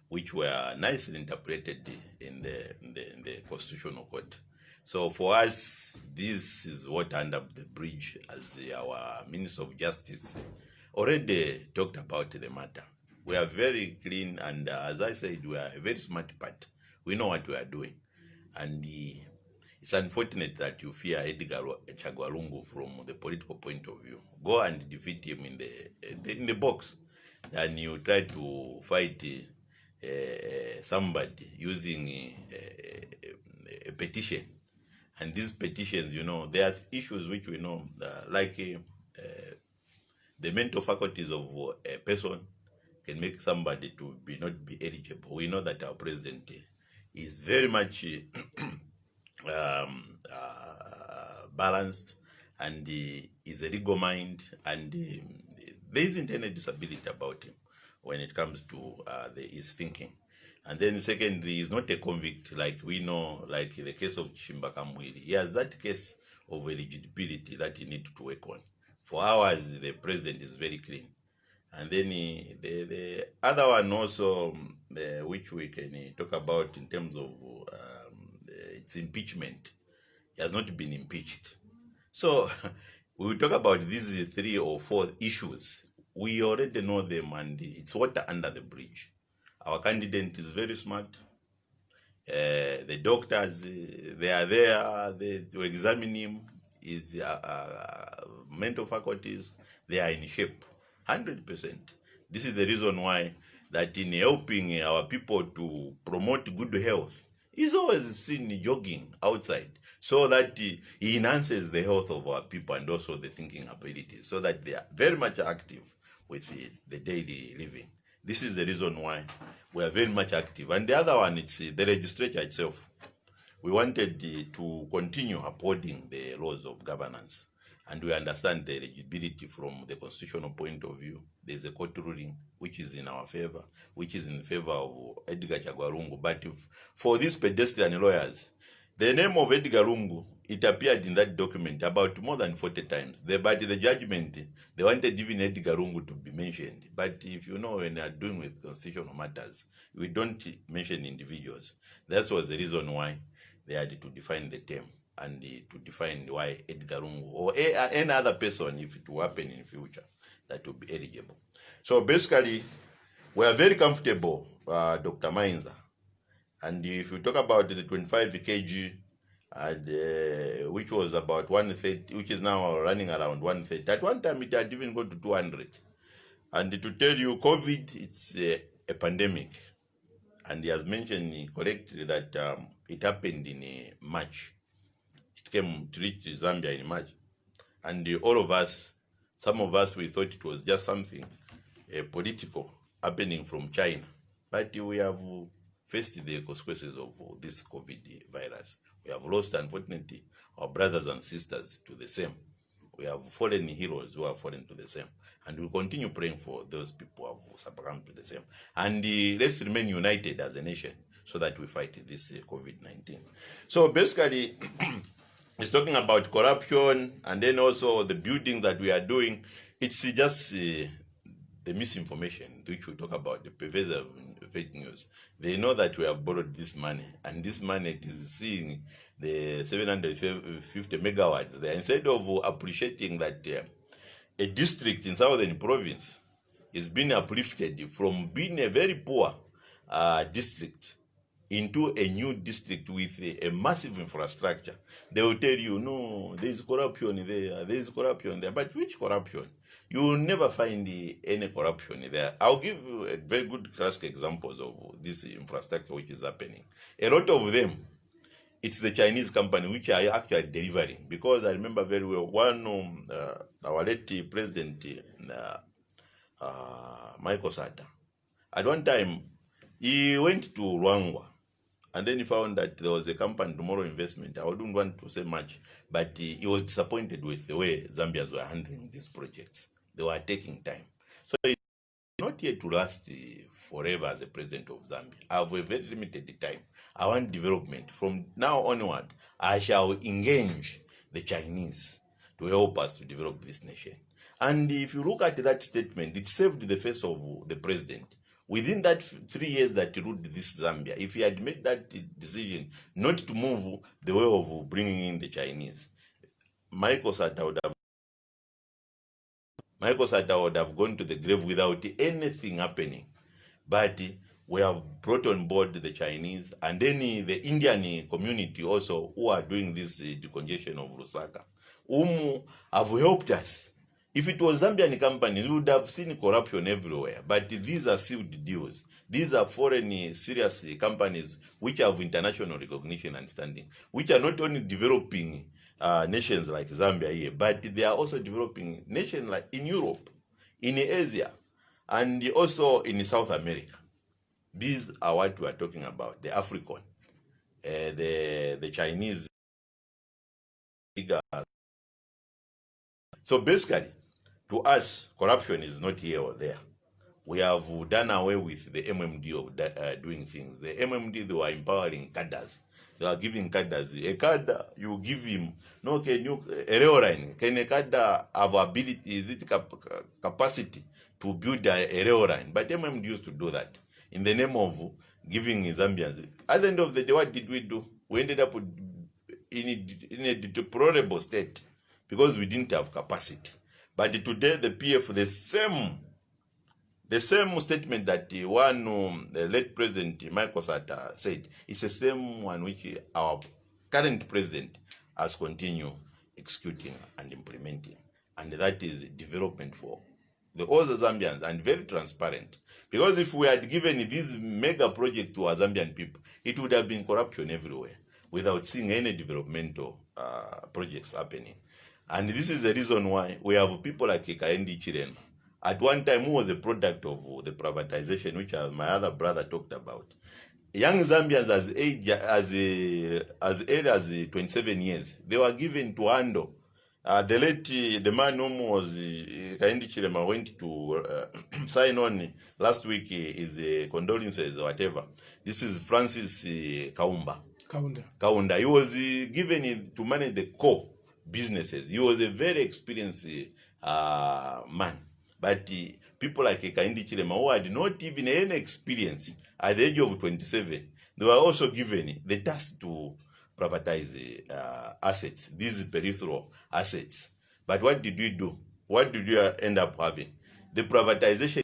which were nicely interpreted in the Constitutional Court. So for us, this is what under the bridge, as our Minister of Justice already talked about the matter. We are very clean, and as I said, we are a very smart party. We know what we are doing. And it's unfortunate that you fear Edgar Chagwalungu from the political point of view. Go and defeat him in the box. Then you try to fight somebody using a petition. And these petitions, there are issues which we know, like the mental faculties of a person can make somebody to not be eligible. We know that our president is very much balanced, and is a legal mind, and there isn't any disability about him when it comes to his thinking. And then secondly, he's not a convict like we know, like the case of Chimbakamwili. He has that case of eligibility that he needs to work on. For ours, the president is very clean. And then the other one also, which we can talk about in terms of its impeachment, he has not been impeached. So we will talk about these 3 or 4 issues. We already know them, and it's water under the bridge. Our candidate is very smart. The doctors, they are there, they examine him, his mental faculties, they are in shape, 100%. This is the reason why that in helping our people to promote good health, he's always seen jogging outside, so that he enhances the health of our people and also the thinking abilities, so that they are very much active with the daily living. This is the reason why we are very much active. And the other one, it's the legislature itself. We wanted to continue upholding the laws of governance. And we understand the eligibility from the constitutional point of view. There's a court ruling which is in our favor, which is in favor of Edgar Chagwa. But for these pedestrian lawyers, the name of Edgar Lungu, it appeared in that document about more than 40 times. But the judgment, they wanted even Edgar Lungu to be mentioned. But if you know, when they are doing with constitutional matters, we don't mention individuals. That was the reason why they had to define the term and to define why Edgar Lungu or any other person, if it will happen in the future, that will be eligible. So basically, we are very comfortable, Dr. Mainza. And if you talk about the 25 kg, and which was about 130, which is now running around 130. At one time, it had even gone to 200. And to tell you, COVID, it's a pandemic. And he has mentioned correctly that it happened in March. It came to reach Zambia in March. And all of us, some of us, we thought it was just something political happening from China. But we have faced the consequences of this COVID virus. We have lost, unfortunately, our brothers and sisters to the same. We have fallen heroes who have fallen to the same. And we'll continue praying for those people who have succumbed to the same. And let's remain united as a nation so that we fight this COVID-19. So basically, it's talking about corruption, and then also the building that we are doing. It's just the misinformation, which we talk about, the pervasive fake news. They know that we have borrowed this money, and this money is seeing the 750 megawatts there. Instead of appreciating that a district in southern province is being uplifted from being a very poor district into a new district with a massive infrastructure, they will tell you, no, there is corruption there, there is corruption there. But which corruption? You will never find any corruption there. I'll give you a very good classic examples of this infrastructure which is happening. A lot of them, it's the Chinese company which are actually delivering. Because I remember very well, one our late president, Michael Sata, at one time, he went to Rwangwa, and then he found that there was a company, Tomorrow Investment. I wouldn't want to say much, but he was disappointed with the way Zambians were handling these projects. They were taking time. So it's not yet to last forever as the president of Zambia. I have a very limited time. I want development. From now onward, I shall engage the Chinese to help us to develop this nation. And if you look at that statement, it saved the face of the president. Within that 3 years that he ruled this Zambia, if he had made that decision not to move the way of bringing in the Chinese, Michael Sata would have gone to the grave without anything happening. But we have brought on board the Chinese, and then the Indian community also, who are doing this decongestion of Lusaka, whom have helped us. If it was Zambian companies, we would have seen corruption everywhere. But these are sealed deals. These are foreign serious companies which have international recognition and standing, which are not only developing nations like Zambia here, but they are also developing nations like in Europe, in Asia, and also in South America. These are what we are talking about, the African, the Chinese. So basically, To us, corruption is not here or there. We have done away with the MMD of doing things. The MMD, they were empowering cadres. They were giving cadres. A cadre, you give him, no, can you, a railline, can a cadre have ability, is it capacity to build a rail line? But MMD used to do that in the name of giving Zambians. At the end of the day, what did we do? We ended up in a deplorable state because we didn't have capacity. But today, the PF, the same statement that the late President Michael Sata said is the same one which our current president has continued executing and implementing. And that is development for the other Zambians, and very transparent. Because if we had given this mega project to our Zambian people, it would have been corruption everywhere without seeing any developmental projects happening. And this is the reason why we have people like Hichilema. At one time, who was a product of the privatization, which my other brother talked about. Young Zambians as early as 27 years, they were given to handle. The man who was Hichilema went to sign on last week his condolences or whatever. This is Francis Kaunda. He was given to manage the core businesses. He was a very experienced man. But people like Hichilema, who had not even any experience at the age of 27, they were also given the task to privatize assets, these peripheral assets. But what did we do? What did we end up having? The privatization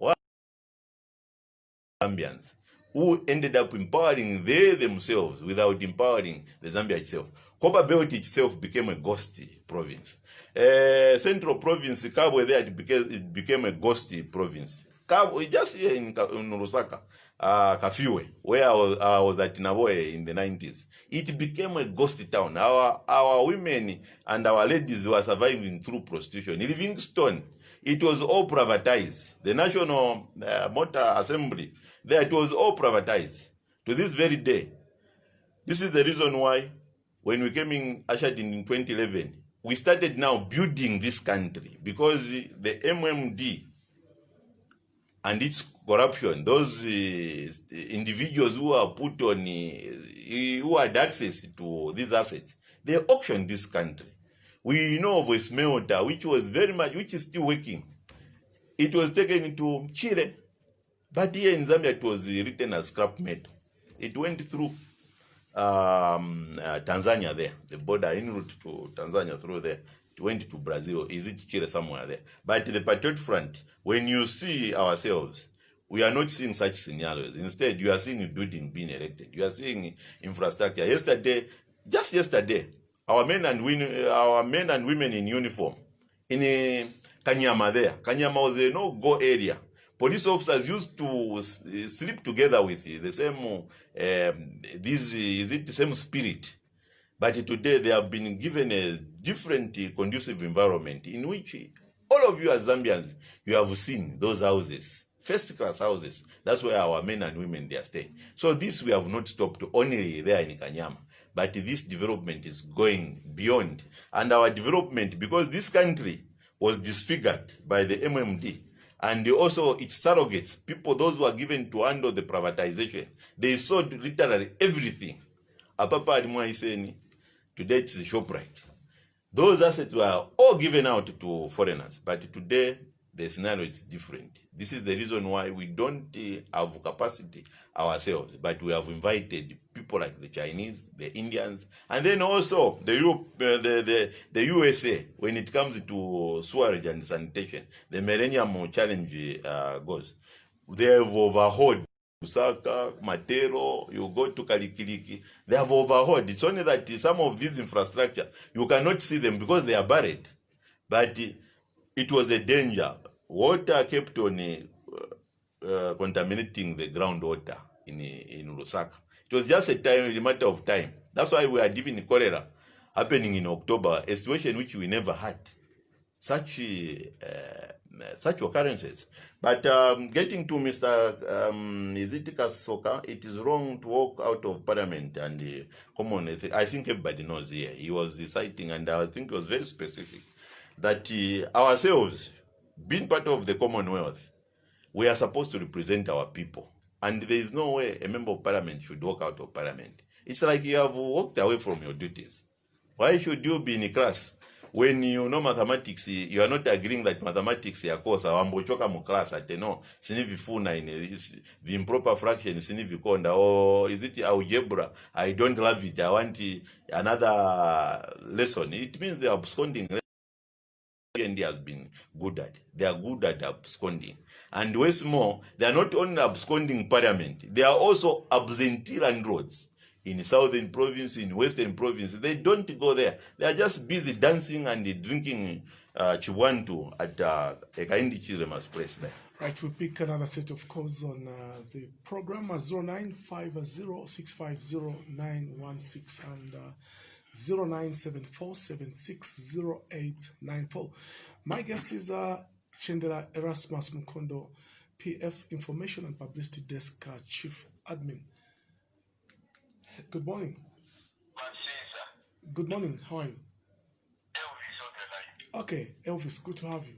of Zambians, who ended up empowering they themselves without empowering the Zambia itself. Copper Belt itself became a ghost province. Central province, Kabwe, there it became a ghost province. Kabwe, just here in Lusaka, Kafiwe, where I was at Naboe in the 90s, it became a ghost town. Our women and our ladies were surviving through prostitution. In Livingstone, it was all privatized. The National Motor Assembly, there it was all privatized. To this very day, this is the reason why when we came in, ushered in 2011, we started now building this country, because the MMD and its corruption, those individuals who are put on, who had access to these assets, they auctioned this country. We know of a smelter which is still working. It was taken to Chile, but here in Zambia it was written as scrap metal. It went through Tanzania there, the border en route to Tanzania through there. It went to Brazil. Is it Chile somewhere there? But the Patriot Front, when you see ourselves, we are not seeing such scenarios. Instead, you are seeing a building being erected. You are seeing infrastructure. Just yesterday, our men and women in uniform in Kanyama there. Kanyama was a no-go area. Police officers used to sleep together with the same the same spirit. But today they have been given a different conducive environment in which all of you as Zambians, you have seen those houses, first-class houses. That's where our men and women they are staying. So this we have not stopped only there in Kanyama, but this development is going beyond. And our development, because this country was disfigured by the MMD, and also its surrogates, people, those who are given to handle the privatization, they sold literally everything. Apapa Admoiseni, today it's ShopRite. Those assets were all given out to foreigners, but today the scenario is different. This is the reason why we don't have capacity ourselves, but we have invited people like the Chinese, the Indians, and then also the USA. When it comes to sewerage and sanitation, the Millennium Challenge goes. They have overhauled Lusaka, Matero, you go to Kalikiliki, they have overhauled. It's only that some of these infrastructure, you cannot see them because they are buried. But it was a danger. Water kept on contaminating the groundwater in Lusaka. It was just a matter of time. That's why we are having cholera happening in October, a situation which we never had. Such occurrences. But getting to Mr. Kasoka, it is wrong to walk out of parliament and come on. I think everybody knows here. He was citing, and I think it was very specific, that ourselves, being part of the Commonwealth, we are supposed to represent our people. And there is no way a member of parliament should walk out of parliament. It's like you have walked away from your duties. Why should you be in class when you know mathematics? You are not agreeing that mathematics is a course. Ambochoka mu class at no sinivifuna in the improper fraction sinivikonda, or is it algebra? I don't love it. I want another lesson. It means they are absconding. UPND has been good at. They are good at absconding. And what's more, they are not only absconding parliament, they are also absentee landlords. In southern province, in western province, they don't go there. They are just busy dancing and drinking chiwantu at Hichilema's place there. Right, we pick another set of calls on the program 0950-650-916 and 0974-760894. My guest is Chendela Erasmus Mukondo, PF Information and Publicity Desk Chief Admin. Good morning. Good morning. How are you? Okay, Elvis, good to have you.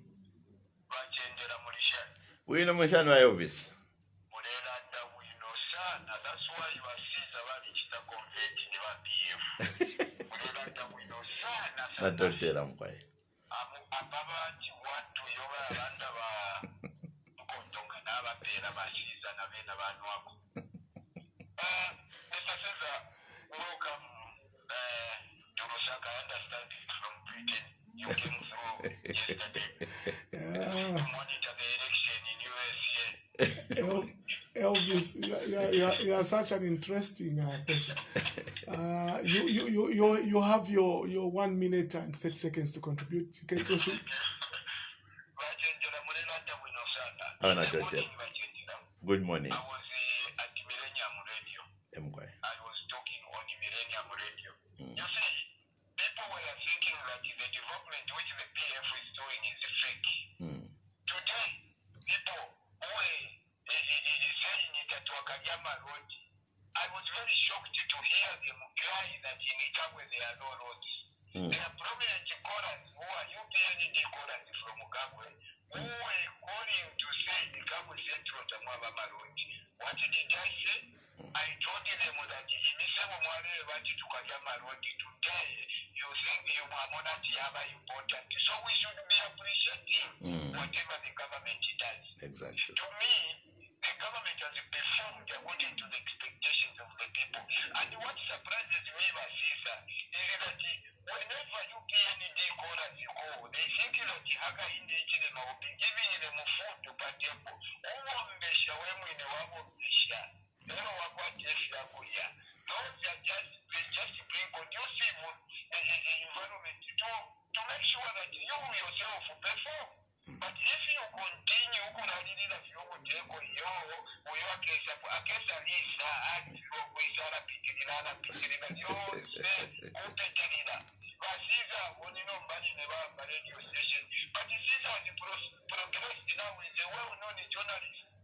We know Elvis. That's why you are I don't tell them why. Welcome to Lusaka. I understand it from Britain. You came through yesterday to monitor the election in USA. Elvis, you are such an interesting person. You have your 1 minute and 30 seconds to contribute. You can proceed. Good morning. I was at Millennium Radio. I was talking on Millennium Radio. You see, people were thinking that the development which the PF is doing is fake. Today, people who were saying it at Wakayama Road, I was very shocked to hear them cry that in Ikabwe there are no roads. There are prominent callers who are UPND callers from Ikabwe who were calling to say Ikabwe Central Tamwabama Road. What did I say? I told them that in Misemo Mwale Vati to Kayama Road today, you think you are not important. So we should be appreciating whatever the government does. Exactly. To me, the government has performed according to the expectations of the people. And what surprises me, Masisa, is that whenever UPND callers go, they think that Haka in the Hichilema will be giving them food to Patepo. Uwambesha wemu in the Wabesha. They just bring conducive environment to make sure that you yourself perform. But if you continue, you will take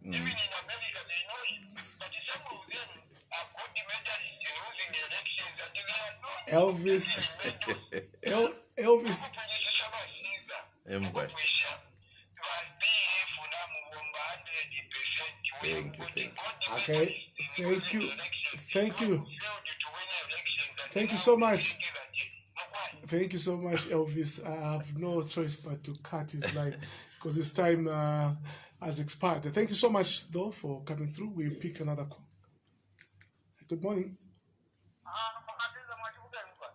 even in America, they know it. But some of them are called the medalists in losing elections and they are not. Elvis. Okay, thank you so much. Thank you so much, Elvis. I have no choice but to cut his line because his time has expired. Thank you so much, though, for coming through. We'll pick another call. Good morning.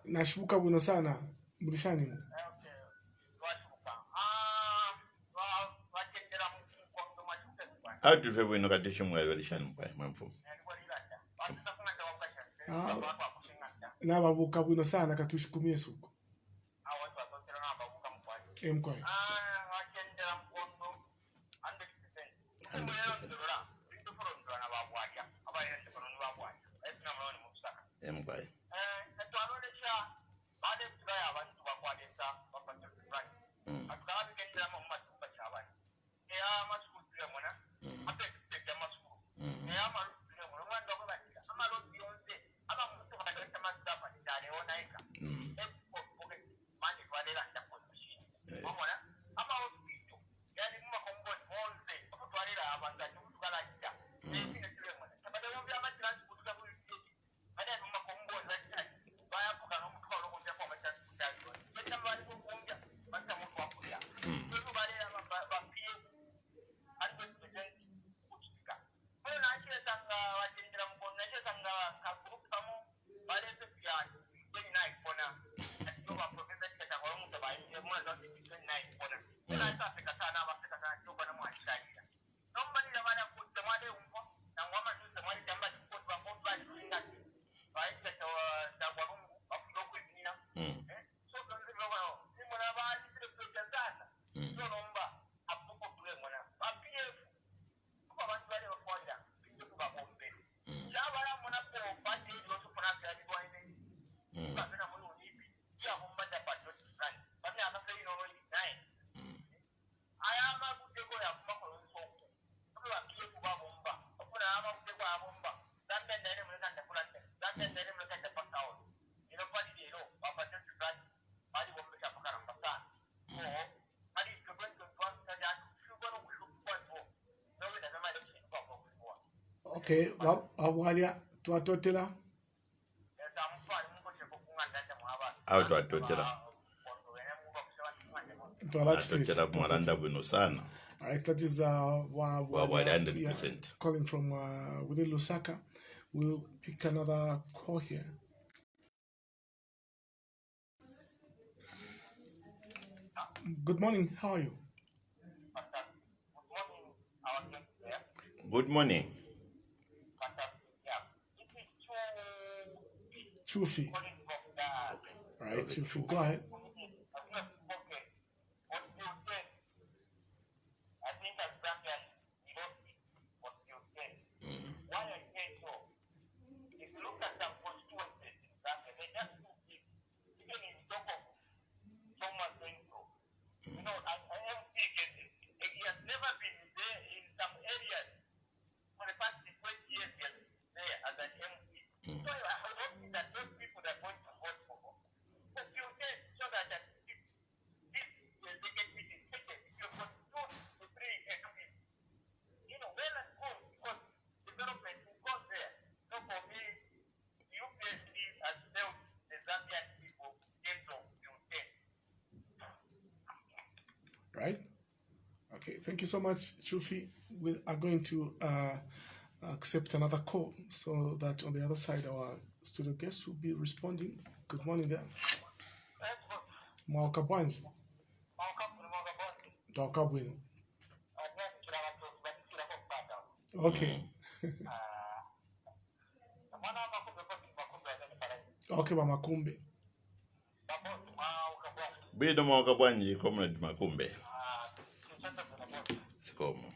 Nashubuka buno sana. Mlishani. How do you feel that you are very shan by Mamfu? Nababuka buno sana katushikumie suku. Mkwa. 100%. Okay, walia twatotela Auto atotera. Atotera kumalanda bwino sana. All right, that is Wawali 100%. calling from within Lusaka. We'll pick another call here. Good morning. How are you? Good morning. Chufi. All right, Chufi, go ahead. Right? Okay, thank you so much, Chufi. We are going to accept another call so that on the other side our studio guests will be responding. Good morning there. Mwaka bwanji. Twaka bwino. Okay. Okay, Bamakumbe. Bwino mwaka bwanji comrade Makumbe. Sikomo.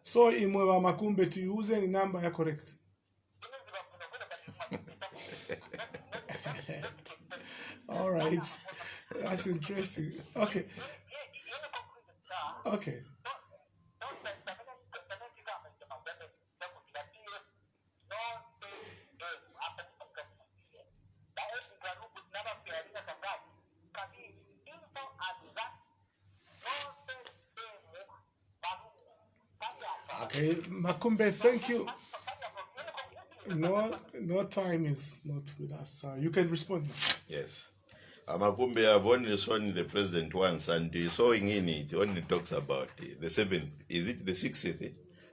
So imwe Bamakumbe tiuze ni namba ya correct. All right. That's interesting. Okay. Okay. Okay, Makumbe, thank you. No time is not with us. You can respond now. Yes. Amakumbe, I've only shown the president once, and sewing in it only talks about the seventh, is it the 60th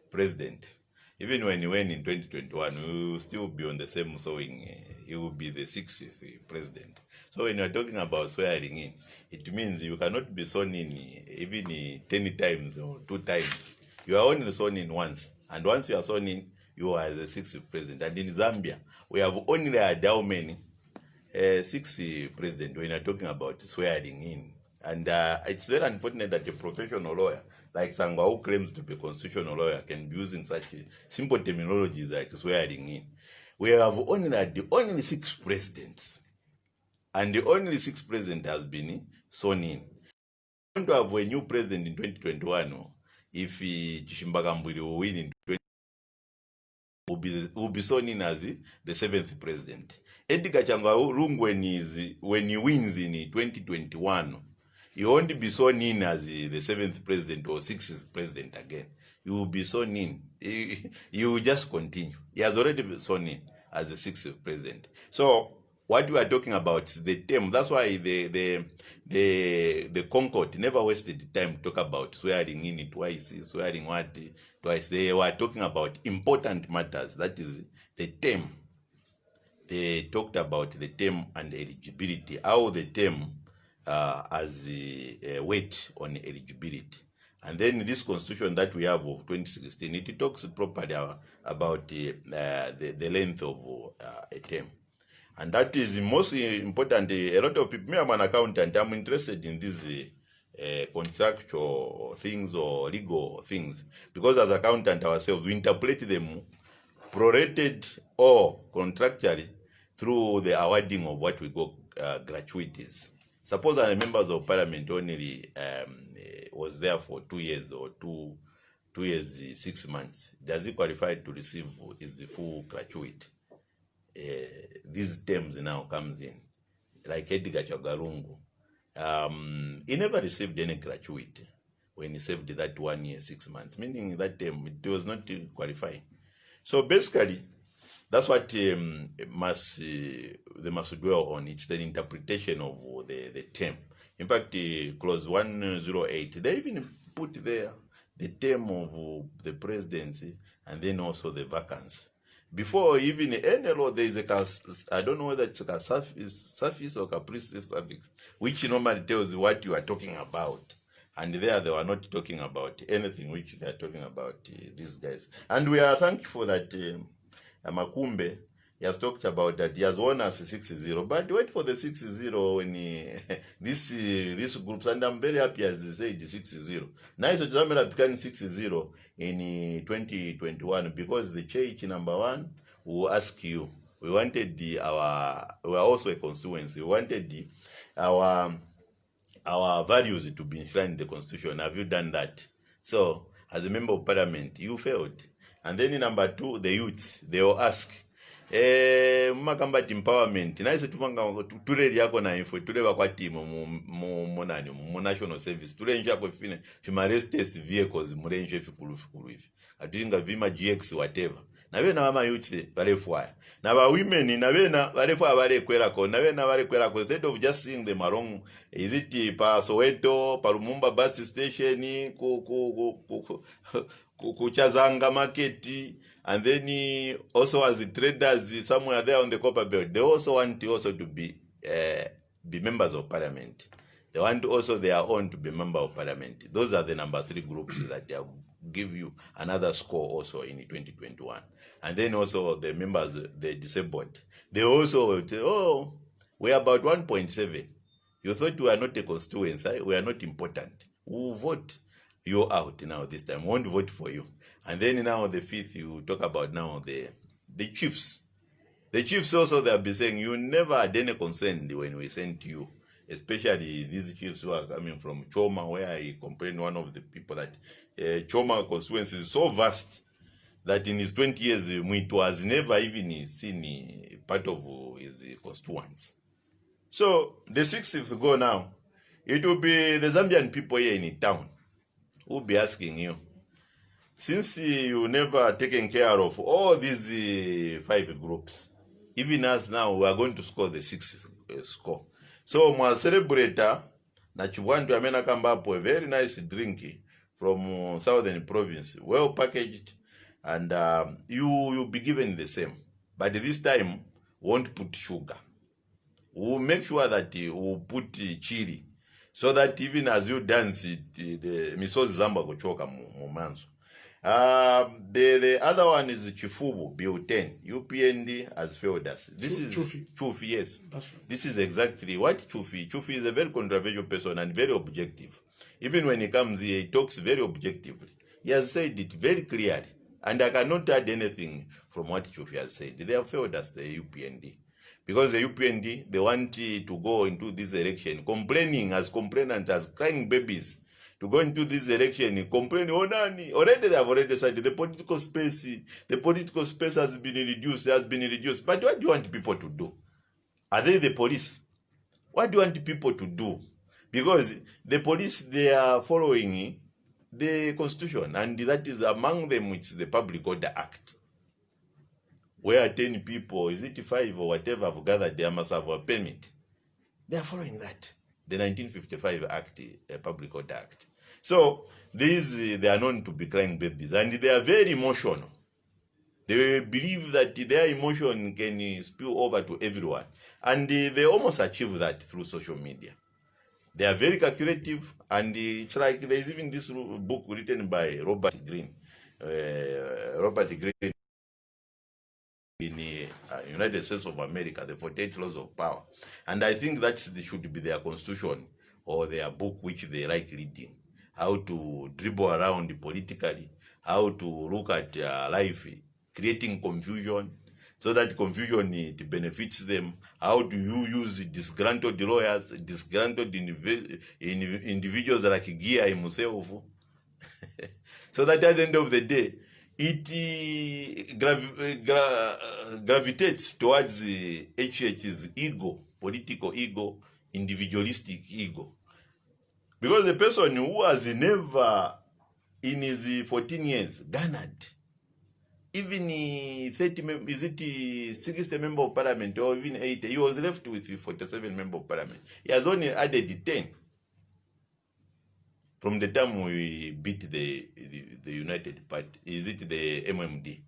president? Even when he went in 2021, we will still be on the same sewing. He will be the 60th president. So when you're talking about swearing in, it means you cannot be sworn in even 10 times or 2 times. You are only sworn in once. And once you are sworn in, you are the 60th president. And in Zambia, we have only had how many? 6 president when you're talking about swearing in. And it's very unfortunate that a professional lawyer like Sangwa, who claims to be a constitutional lawyer, can be using such simple terminologies like swearing in. We have only had the only 6 presidents, and the only 6 president has been sworn in. We want to have a new president in 2021. If Chishimbagambuli will win in 2021, will be sworn in as the 7th president. Edgar Changwa, when he wins in 2021, he won't be sworn in as the 7th president or 6th president again. He will be sworn in. He will just continue. He has already been sworn in as the 6th president. So what we are talking about is the term. That's why the Concord never wasted time to talk about swearing in twice, swearing what twice. They were talking about important matters. That is the term. They talked about the term and eligibility, how the term as a weight on eligibility. And then this constitution that we have of 2016, it talks properly about the length of a term. And that is most important. A lot of people, me, I'm an accountant, I'm interested in these contractual things or legal things, because as accountant ourselves, we interpret them prorated or contractually through the awarding of what we call gratuities. Suppose a members of parliament only was there for 2 years or 2 years, 6 months. Does he qualify to receive his full gratuity? These terms now comes in, like Edgar Chagarungu. He never received any gratuity when he served that 1 year, 6 months, meaning that term it was not qualifying. So basically, that's what they must dwell on. It's the interpretation of the term. In fact, clause 108, they even put there the term of the presidency and then also the vacancy. Before even any law, there is I don't know whether it's a suffix or capricious suffix, which normally tells you what you are talking about. And there they were not talking about anything which they are talking about these guys. And we are thankful that Makumbe, he has talked about that. He has won us 6-0. But wait for the 6-0 when this groups, and I'm very happy as he said 6-0. Now it's becoming 6-0 in 2021, because the church number 1 will ask you. We wanted we are also a constituency. We wanted our values to be enshrined in the constitution. Have you done that? So, as a member of parliament, you failed. And then in number 2, the youths, they will ask, Makambati empowerment, naise tufanga tuleli yako na info, tuleva kwa timu mu national service, tulenje yako fima race test vehicles, mulenje fikulu hivi. Atuinga vima GX whatever. Na bena mama youths barefwaya. Na ba women na bena barefwaya barekwera ko, na bena barekwera ko, instead of just seeing them along, is it pa Soweto, pa Lumumba bus station, kuchazanga market, and then also as the traders somewhere there on the copper belt, they also want to be members of parliament. They want also their own to be member of parliament. Those are the number 3 groups that they give you another score also in 2021. And then also the members, the disabled, they also say, oh, we are about 1.7. You thought we are not a constituency, we are not important. We will vote you out now this time. We won't vote for you. And then now the 5th, you talk about now the chiefs. The chiefs also, they have been saying, you never had any concern when we sent you, especially these chiefs who are coming from Choma, where I complained one of the people that Choma constituency is so vast that in his 20 years, Muito has never even seen part of his constituents. So the 6th go now, it will be the Zambian people here in town who will be asking you, since you never taken care of all these 5 groups, even us now, we are going to score the 6th score. So mwa celebrator na chibwandu amena kambapo a very nice drink from southern province, well packaged, and you'll be given the same, but this time won't put sugar. We'll make sure that we'll put chili, so that even as you dance, the misozi zamba kuchoka mumanzo. The other one is Chifubu, Bill 10. UPND has failed us. This is Chufi, yes. That's right. This is exactly what Chufi. Chufi is a very controversial person and very objective. Even when he comes here, he talks very objectively. He has said it very clearly. And I cannot add anything from what Chufi has said. They have failed us, the UPND. Because the UPND, they want to go into this election complaining as complainant, as crying babies, to go into this election complaining, oh nani, already they have already said the political space has been reduced. But what do you want people to do? Are they the police? What do you want people to do? Because the police, they are following the constitution, and that is among them, it's the Public Order Act, where 10 people, is it 5 or whatever, have gathered, they must have a permit. They are following that, the 1955 Act, Public Order Act. So these, they are known to be crying babies, and they are very emotional. They believe that their emotion can spill over to everyone, and they almost achieve that through social media. They are very calculative, and it's like there's even this book written by Robert Greene. In the United States of America, the 48 Laws of Power. And I think that should be their constitution or their book which they like reading. How to dribble around politically, how to look at life, creating confusion, so that confusion it benefits them. How do you use disgruntled lawyers, disgruntled individuals like Gia himself, so that at the end of the day, it gravitates towards HH's ego, political ego, individualistic ego. Because the person who has never in his 14 years garnered even 30, is it 60 member of parliament or even 80, he was left with 47 member of parliament. He has only added 10 from the time we beat the United Party. Is it the MMD?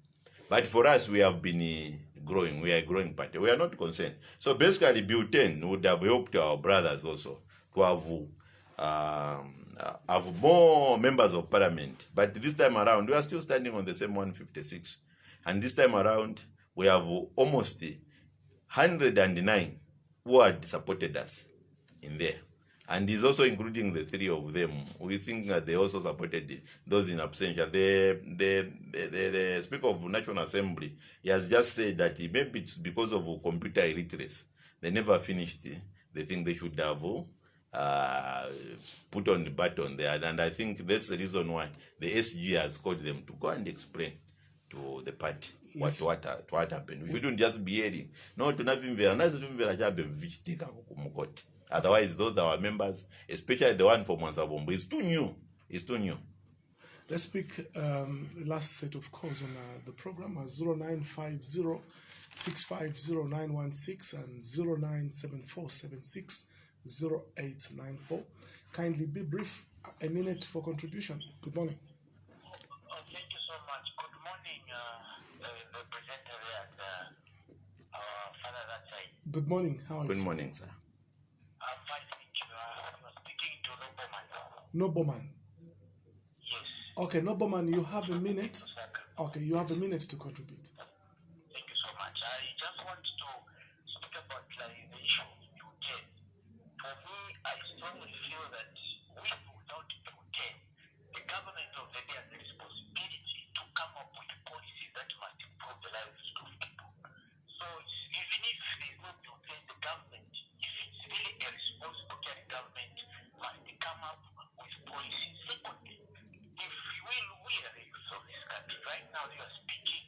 But for us, we have been growing. We are a growing party. We are not concerned. So basically, Bill 10 would have helped our brothers also to have more members of parliament. But this time around, we are still standing on the same 156. And this time around, we have almost 109 who had supported us in there. And he's also including the 3 of them. We think that they also supported those in absentia. The Speaker of National Assembly, he has just said that maybe it's because of computer illiteracy. They never finished the thing they should have put on the button there. And I think that's the reason why the SG has called them to go and explain to the party what happened. We shouldn't just be hearing. No, to not otherwise, those are our members, especially the one from Mwansabombo, is too new. It's too new. Let's pick the last set of calls on the program, 0950 650 and 0974760894. Kindly be brief, a minute for contribution. Good morning. Thank you so much. Good morning, the presenter and our father that side. Good morning. How are you? Good morning, sir. I'm fine, thank you. I'm speaking to Nobleman. Nobleman. Yes. Okay, Nobleman, you have a minute. Okay, you have a minute to contribute. Thank you so much. I just want to speak about the issue of Q10. For me, I strongly feel that without Q10, the government of the day has the responsibility to come up with policies that must improve the lives of people. So even if there is no Q10, the government, if it's really a responsible government, must come up with policies. Secondly, if we are the youth of this country, right now you are speaking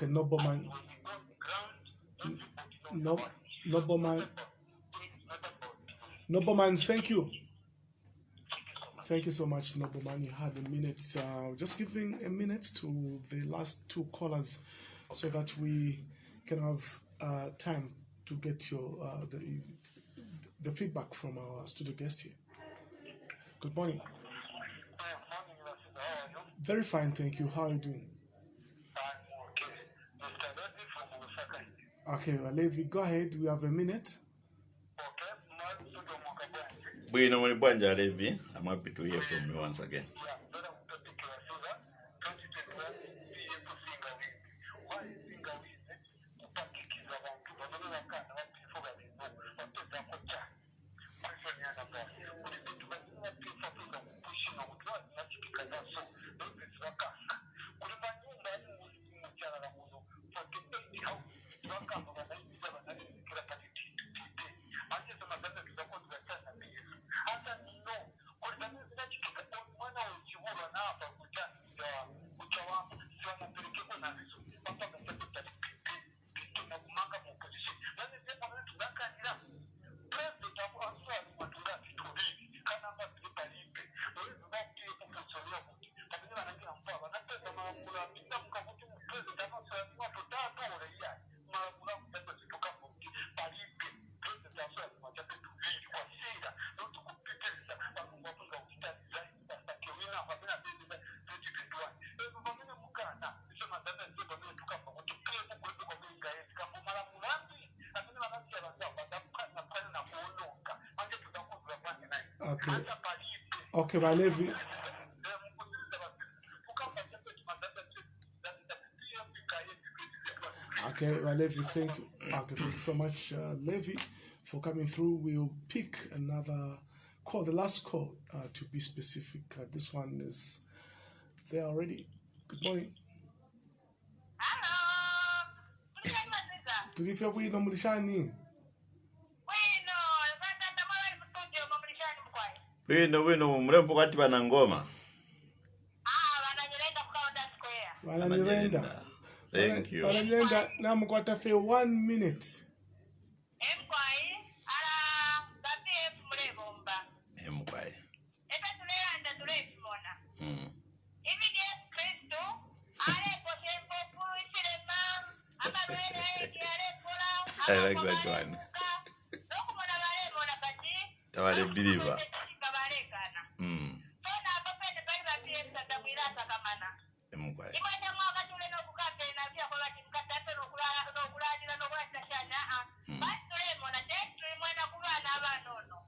Okay, nobleman. When we go ground, everybody knows No, about it. nobleman. It's not about Nobleman, thank you. Thank you so much. Thank you so much, Nobleman. You had a minute. Just giving a minute to the last two callers so that we can have time to get your the feedback from our studio guest here. Good morning. Morning, Mrs. How are you? Very fine, thank you. How are you doing? I'm okay. Mr. Levy from Osaka. Okay, well, Levi, go ahead. We have a minute. Okay, Mark Studio Mokabonzi. Bwino muli bwanja Levi. I'm happy to hear from you once again. Yeah, that I'm topic was 2021 PF Singa Week. Why Singa Week? Kupakikiza abantu babone bakana bapifo babibo bateza kocha. Person yana boss. Kuli bitu bazina pifo kuza kupushina kutwa nakikika naso. Ndio bakanga. Kuli banyumba ni mucyara la muno. For the 80 house. Bakanga banayiza banazikira patiti. Anje sema banda kizakoza sana PF. Hata nino kuli banazina chikika mwana uchibura na hapa kuchawa sana pelekeko na hizo. Papa katafuta pipi na kumanga mu position. Nani sema mtu bakanira. President of Australia matunga kitubiri kana mbati palipe. Wewe mbati kufusolia kuti. Kabisa anagira mpaba na pesa mara pinda mkavuti president of Australia watu tatu wale ya. Mara mtendo sitoka kuti palipe. President of Australia machapa tubiri kwa sira. Ndio tukupiteza bakunga funga utani zaidi basta kiwina babina bezi 2021. Ezo babina mukana sema data ndio babina tukapa kuti klepo kwepo kwa bei gaesi kama mara mulambi. Lakini wanasi ya bazao badapukana pale na kuondoka. Anje tutakuwa bwana naye. Okay. Hata palipe. Okay, well, Levi. Okay, well, Levi, thank you. Okay, thank you so much, Levi, for coming through. We'll pick another call, the last call, to be specific. This one is there already. Good morning. Hello. Mlimaziza. Tulivyo bwino mulishani. Wino, batata mwali mstudio mumlishani mkwai. Bwino mrembo kati bana ngoma. Wananyelenda kukaunda square. Wananirenda. Thank you. Wananirenda na mkwata fe 1 minute. Mkwai, ala BPF mlebomba. Mkwai. Eta tuleyanda tulefimona. Hivi ni Yesu Kristo, ale potempo Hichilema, amalwele ale kola, I like that one. Lokumona wale mona kati. Tawale believer. Kabalekana. Tona apapende bali BPF tatamwilasa kamana. Mkwai. Imanya mwaka tule no kukate na pia kwa wati mkatape no kulajira no kulajira shana. Basi tule mona tetu imwana kubana abanono.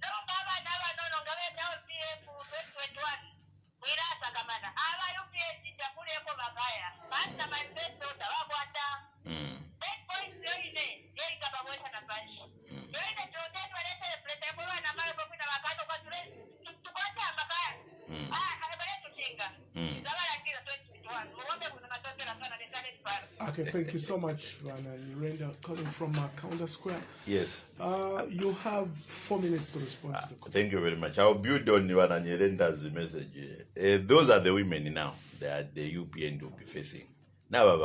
No babana abanono ngabeta OPF 2021. Mwilasa kamana. Aba UPND chakule ko bagaya. Basi manifesto tawabwata. 10 points yoine. Yeri kaba mweta na bashi. Yoine chote walete plete kwa na mara kwa kuna wakato kwa tule. Tukwata bagaya. Habari tuchinga. Zabala kila 2021. Muombe kuna matoke na sana desale sparo. Okay, thank you so much, Rana Nirenda, calling from Counter Square. Yes. You have 4 minutes to respond to the call. Thank you very much. I'll build on Wananyerenda's message. Those are the women now that the UPND will be facing. Now,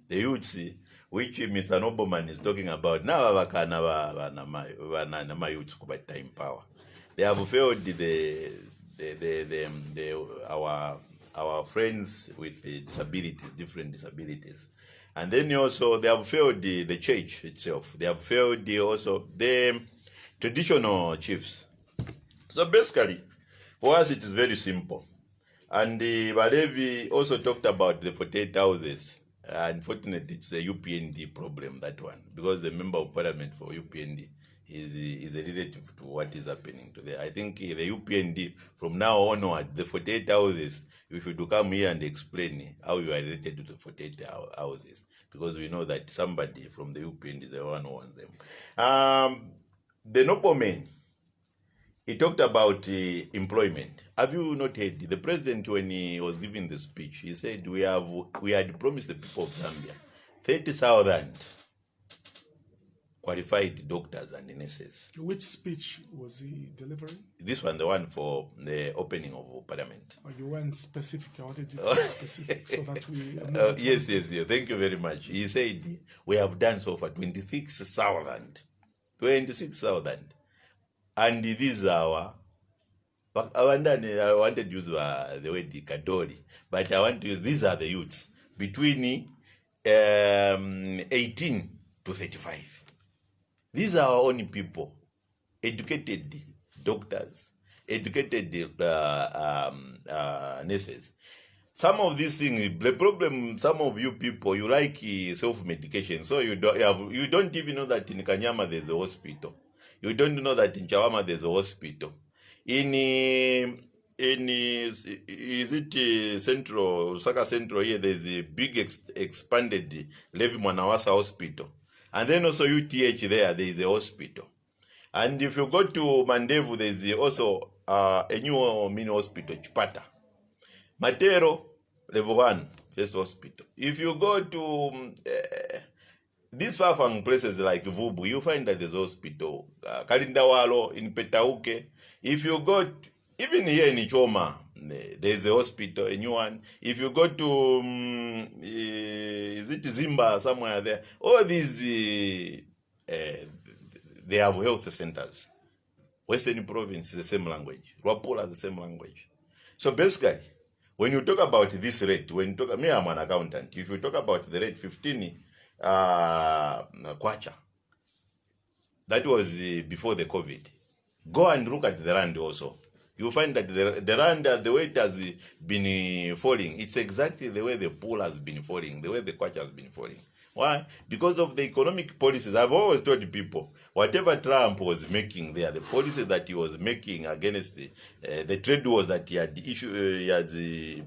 the youths, which Mr. Nobleman is talking about, now youths time power. They have failed our friends with disabilities, different disabilities. And then also they have failed the church itself. They have failed also the traditional chiefs. So basically, for us it is very simple. And Balevi also talked about the 48 houses. Unfortunately, it's a UPND problem, that one, because the member of parliament for UPND is a relative to what is happening today. I think the UPND, from now onward, the 48 houses, you should come here and explain how you are related to the 48 houses, because we know that somebody from the UPND is the one who owns them. The nobleman, he talked about employment. Have you not heard the president, when he was giving the speech, he said we had promised the people of Zambia 30,000 qualified doctors and nurses. Which speech was he delivering? This one, the one for the opening of Parliament. Oh, you weren't specific. I wanted you to be specific so that we... Yes. Thank you very much. He said, we have done so for 26,000. 26,000. And these are I wanted to use the word Kadori, but I want to use, these are the youths between 18 to 35. These are our only people, educated doctors, educated nurses. Some of these things, the problem, some of you people, you like self-medication, so you don't even know that in Kanyama there's a hospital. You don't know that in Chawama there's a hospital. Is it Central, Lusaka Central here, there's a big expanded Levi Mwanawasa hospital. And then also UTH there is a hospital. And if you go to Mandevu, there's also a new mini hospital, Chipata. Matero, level 1, first hospital. If you go to these far-flung places like Vubu, you find that there's a hospital. Kalindawalo, in Petauke. If you go, even here in Ichoma, there's a hospital, a new one. If you go to, is it Zimba, somewhere there? All these, they have health centers. Western province is the same language. Wapula is the same language. So basically, when you talk about this rate, when you talk, me, I'm an accountant. If you talk about the rate 15 kwacha, that was before the COVID. Go and look at the rand also. You find that the rand, the way it has been falling, it's exactly the way the pool has been falling, the way the kwacha has been falling. Why? Because of the economic policies. I've always told people, whatever Trump was making there, the policies that he was making against the trade wars that he had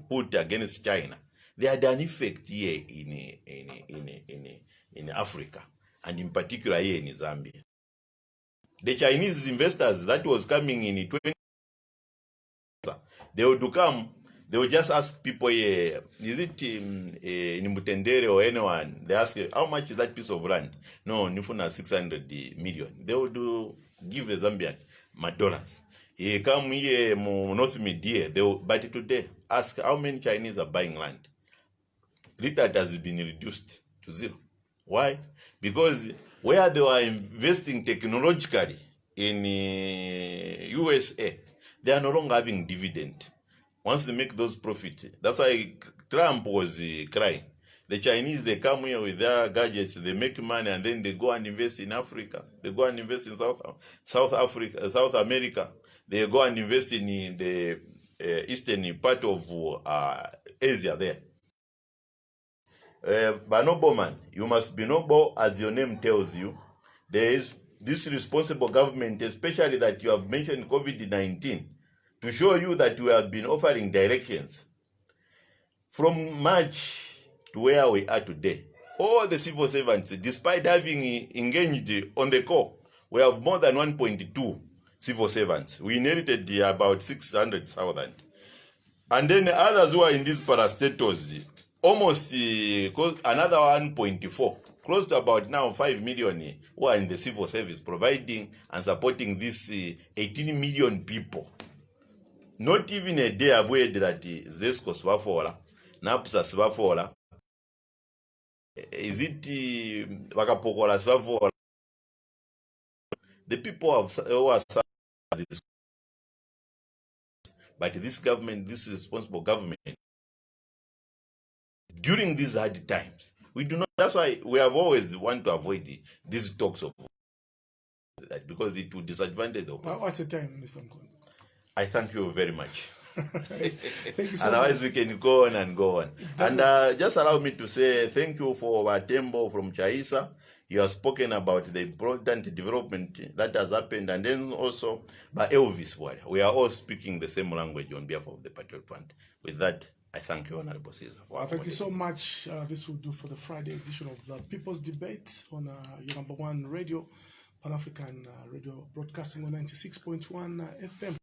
put against China, they had an effect here in Africa, and in particular here in Zambia. The Chinese investors that was coming in 20, they would come, they would just ask people here, is it in Mutendere or anyone? They ask, how much is that piece of land? No, Nifuna 600 million. They would give a Zambian $. He come here, North Media, but today, ask how many Chinese are buying land. That has been reduced to 0. Why? Because where they were investing technologically in USA, they are no longer having dividend. Once they make those profits, that's why Trump was crying. The Chinese, they come here with their gadgets, they make money, and then they go and invest in Africa. They go and invest in South America. They go and invest in the eastern part of Asia there. Noble man, you must be noble as your name tells you. There is this responsible government, especially that you have mentioned COVID-19, to show you that we have been offering directions. From March to where we are today, all the civil servants, despite having engaged on the call, we have more than 1.2 civil servants. We inherited about 600,000. And then others who are in these parastatals, almost another 1.4, close to about now 5 million who are in the civil service, providing and supporting these 18 million people. Not even a day have we that Zesco Swafola, Napsa Swafola, is it Wakapokola Swafola? The people who are this, but this government, this responsible government, during these hard times, we do not. That's why we have always want to avoid these talks of that, because it will disadvantage the opposition. What's the time, Mr. Mukondo? I thank you very much. Thank you so Otherwise, much. we can go on and go on. And just allow me to say thank you for Watembo from Chaisa. You have spoken about the important development that has happened, and then also by Elvis. We are all speaking the same language on behalf of the Patriot Front. With that, I thank you, Honorable Caesar. Thank you so much. This will do for the Friday edition of the People's Debate on your #1 radio, Pan-African radio, broadcasting on 96.1 FM.